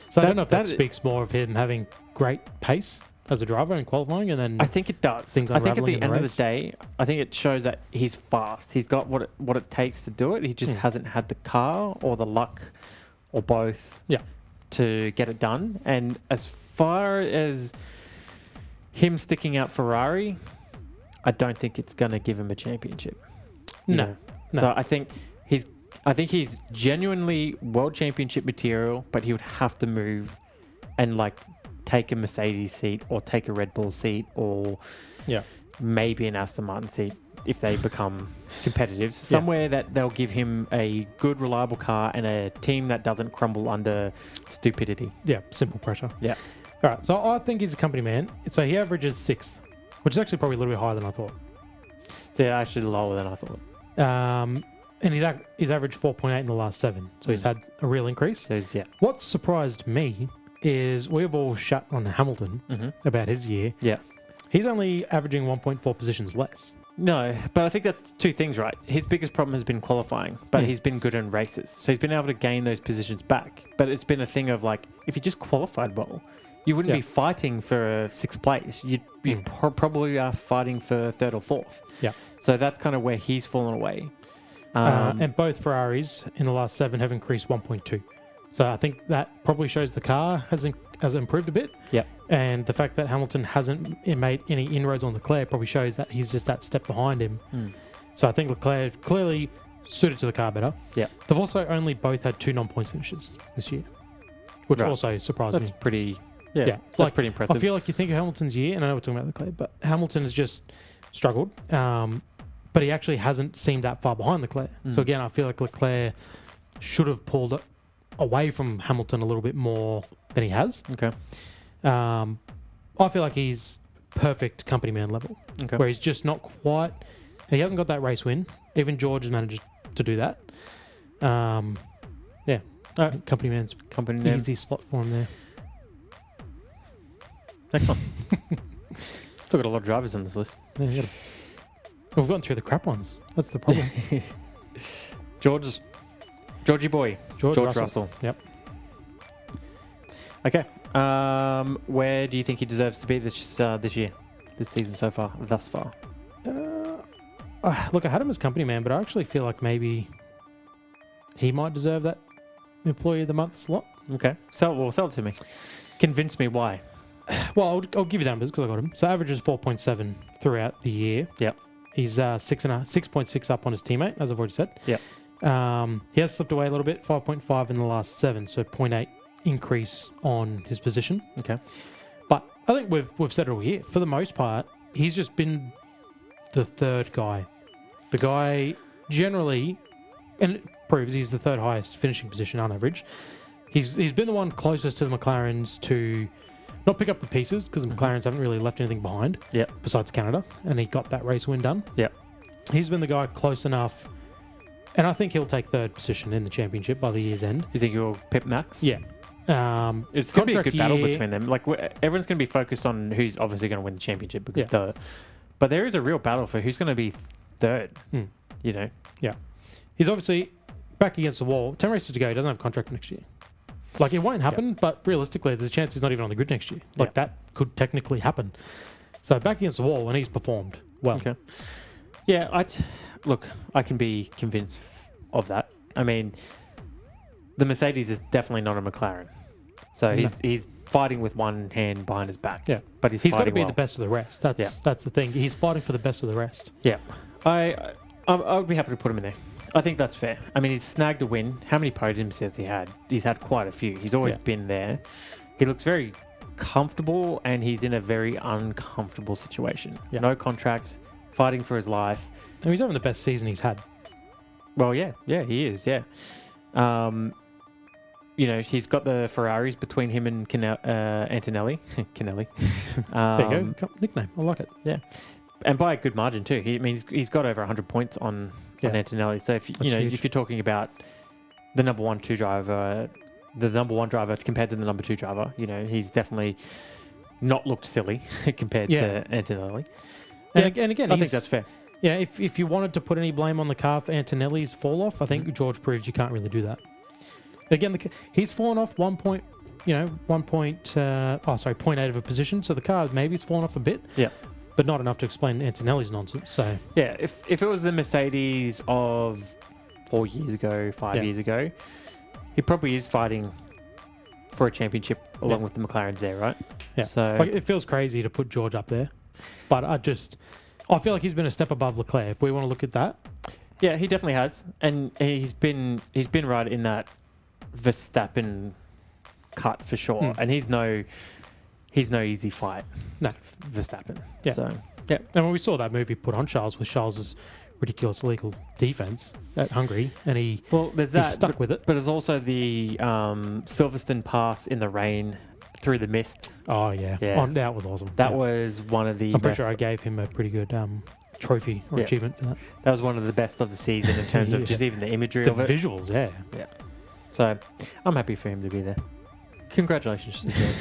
So I don't know if that speaks more of him having great pace as a driver in qualifying, and then I think it does. I think at the end of the day, I think it shows that he's fast. He's got what it takes to do it. He just hasn't had the car or the luck or both to get it done. And as far as him sticking out Ferrari, I don't think it's going to give him a championship. No. No. So I think he's genuinely world championship material, but he would have to move and like take a Mercedes seat or take a Red Bull seat or maybe an Aston Martin seat if they become competitive. Somewhere that they'll give him a good, reliable car and a team that doesn't crumble under stupidity. Yeah, simple pressure. Yeah. All right, so I think he's a company man. So he averages 6th, which is actually probably a little bit higher than I thought. So yeah, actually lower than I thought. And he's averaged 4.8 in the last 7, so he's had a real increase. So What surprised me is we've all shut on Hamilton about his year. Yeah. He's only averaging 1.4 positions less. No, but I think that's two things, right? His biggest problem has been qualifying, but he's been good in races. So he's been able to gain those positions back. But it's been a thing of like, if you just qualified well, you wouldn't be fighting for 6th place. You'd probably are fighting for 3rd or 4th. Yeah. So that's kind of where he's fallen away. And both Ferraris in the last 7 have increased 1.2. So I think that probably shows the car has improved a bit. Yeah. And the fact that Hamilton hasn't made any inroads on Leclerc probably shows that he's just that step behind him. So I think Leclerc clearly suited to the car better. Yeah. They've also only both had 2 non-points finishes this year, which also surprised me. That's pretty... Yeah, that's like, pretty impressive. I feel like you think of Hamilton's year, and I know we're talking about Leclerc, but Hamilton has just struggled. But he actually hasn't seemed that far behind Leclerc. So again, I feel like Leclerc should have pulled away from Hamilton a little bit more than he has. Okay. I feel like he's perfect company man level, where he's just not quite... He hasn't got that race win. Even George has managed to do that. Company man's easy slot for him there. Next one. Still got a lot of drivers on this list. Yeah, we've gone through the crap ones. That's the problem. Georgie boy. George Russell. Yep. Okay. Where do you think he deserves to be this season thus far? Look, I had him as company man, but I actually feel like maybe he might deserve that Employee of the Month slot. Okay. Sell it to me. Convince me why. Well, I'll give you the numbers because I got him. So averages 4.7 throughout the year. Yep. He's 6.6 up on his teammate, as I've already said. Yep. He has slipped away a little bit, 5.5 in the last 7, so 0.8 increase on his position. Okay. But I think we've said it all year. For the most part, he's just been the third guy. The guy generally, and it proves he's the third highest finishing position on average. He's been the one closest to the McLarens to not pick up the pieces because the McLarens haven't really left anything behind. Yep. Besides Canada, and he got that race win done. Yep. He's been the guy close enough, and I think he'll take 3rd position in the championship by the year's end. You think he'll pip Max? Yeah. It's going to be a good battle between them. Like everyone's going to be focused on who's obviously going to win the championship because but there is a real battle for who's going to be 3rd. You know. Yeah. He's obviously back against the wall. 10 races to go. He doesn't have a contract for next year. Like, it won't happen, but realistically, there's a chance he's not even on the grid next year. Like, that could technically happen. So, back against the wall, and he's performed well. Okay. Yeah, look, I can be convinced of that. I mean, the Mercedes is definitely not a McLaren. So, he's fighting with one hand behind his back. Yeah. But he's got to be well. the best of the rest. That's the thing. He's fighting for the best of the rest. Yeah. I would be happy to put him in there. I think that's fair. I mean, he's snagged a win. How many podiums has he had? He's had quite a few. He's always been there. He looks very comfortable, and he's in a very uncomfortable situation. Yeah. No contract, fighting for his life. And he's having the best season he's had. Well, yeah, he is, yeah. You know, he's got the Ferraris between him and Antonelli. Canelli. There you go. Nickname. I like it. Yeah. And by a good margin, too. He's got over 100 points on Antonelli. So, if you're talking about the number one driver compared to the number 2 driver, you know, he's definitely not looked silly compared to Antonelli. And again, I think that's fair. Yeah, if you wanted to put any blame on the car for Antonelli's fall off, I think George proves you can't really do that. Again, he's fallen off 0.8 of a position, so the car maybe it's fallen off a bit. Yeah. But not enough to explain Antonelli's nonsense. So yeah, if it was the Mercedes of 4 years ago, 5 years ago, he probably is fighting for a championship along with the McLarens there, right? Yeah. So it feels crazy to put George up there, but I feel like he's been a step above Leclerc. If we want to look at that, Yeah, he definitely has, and he's been right in that Verstappen cut for sure, and he's no easy fight. No. Verstappen. Yeah. So yeah, And when we saw that movie put on Charles with Charles's ridiculous illegal defense at Hungary, and there's he's that. stuck with it. But there's also the Silverstone pass in the rain through the mist. Oh yeah, Yeah. that was awesome. That Yeah. was one of the I'm pretty best. sure I gave him a pretty good trophy or achievement for that. That was one of the best of the season in terms of Yeah. just even the imagery The of it. visuals, yeah. So I'm happy for him to be there. Congratulations to George.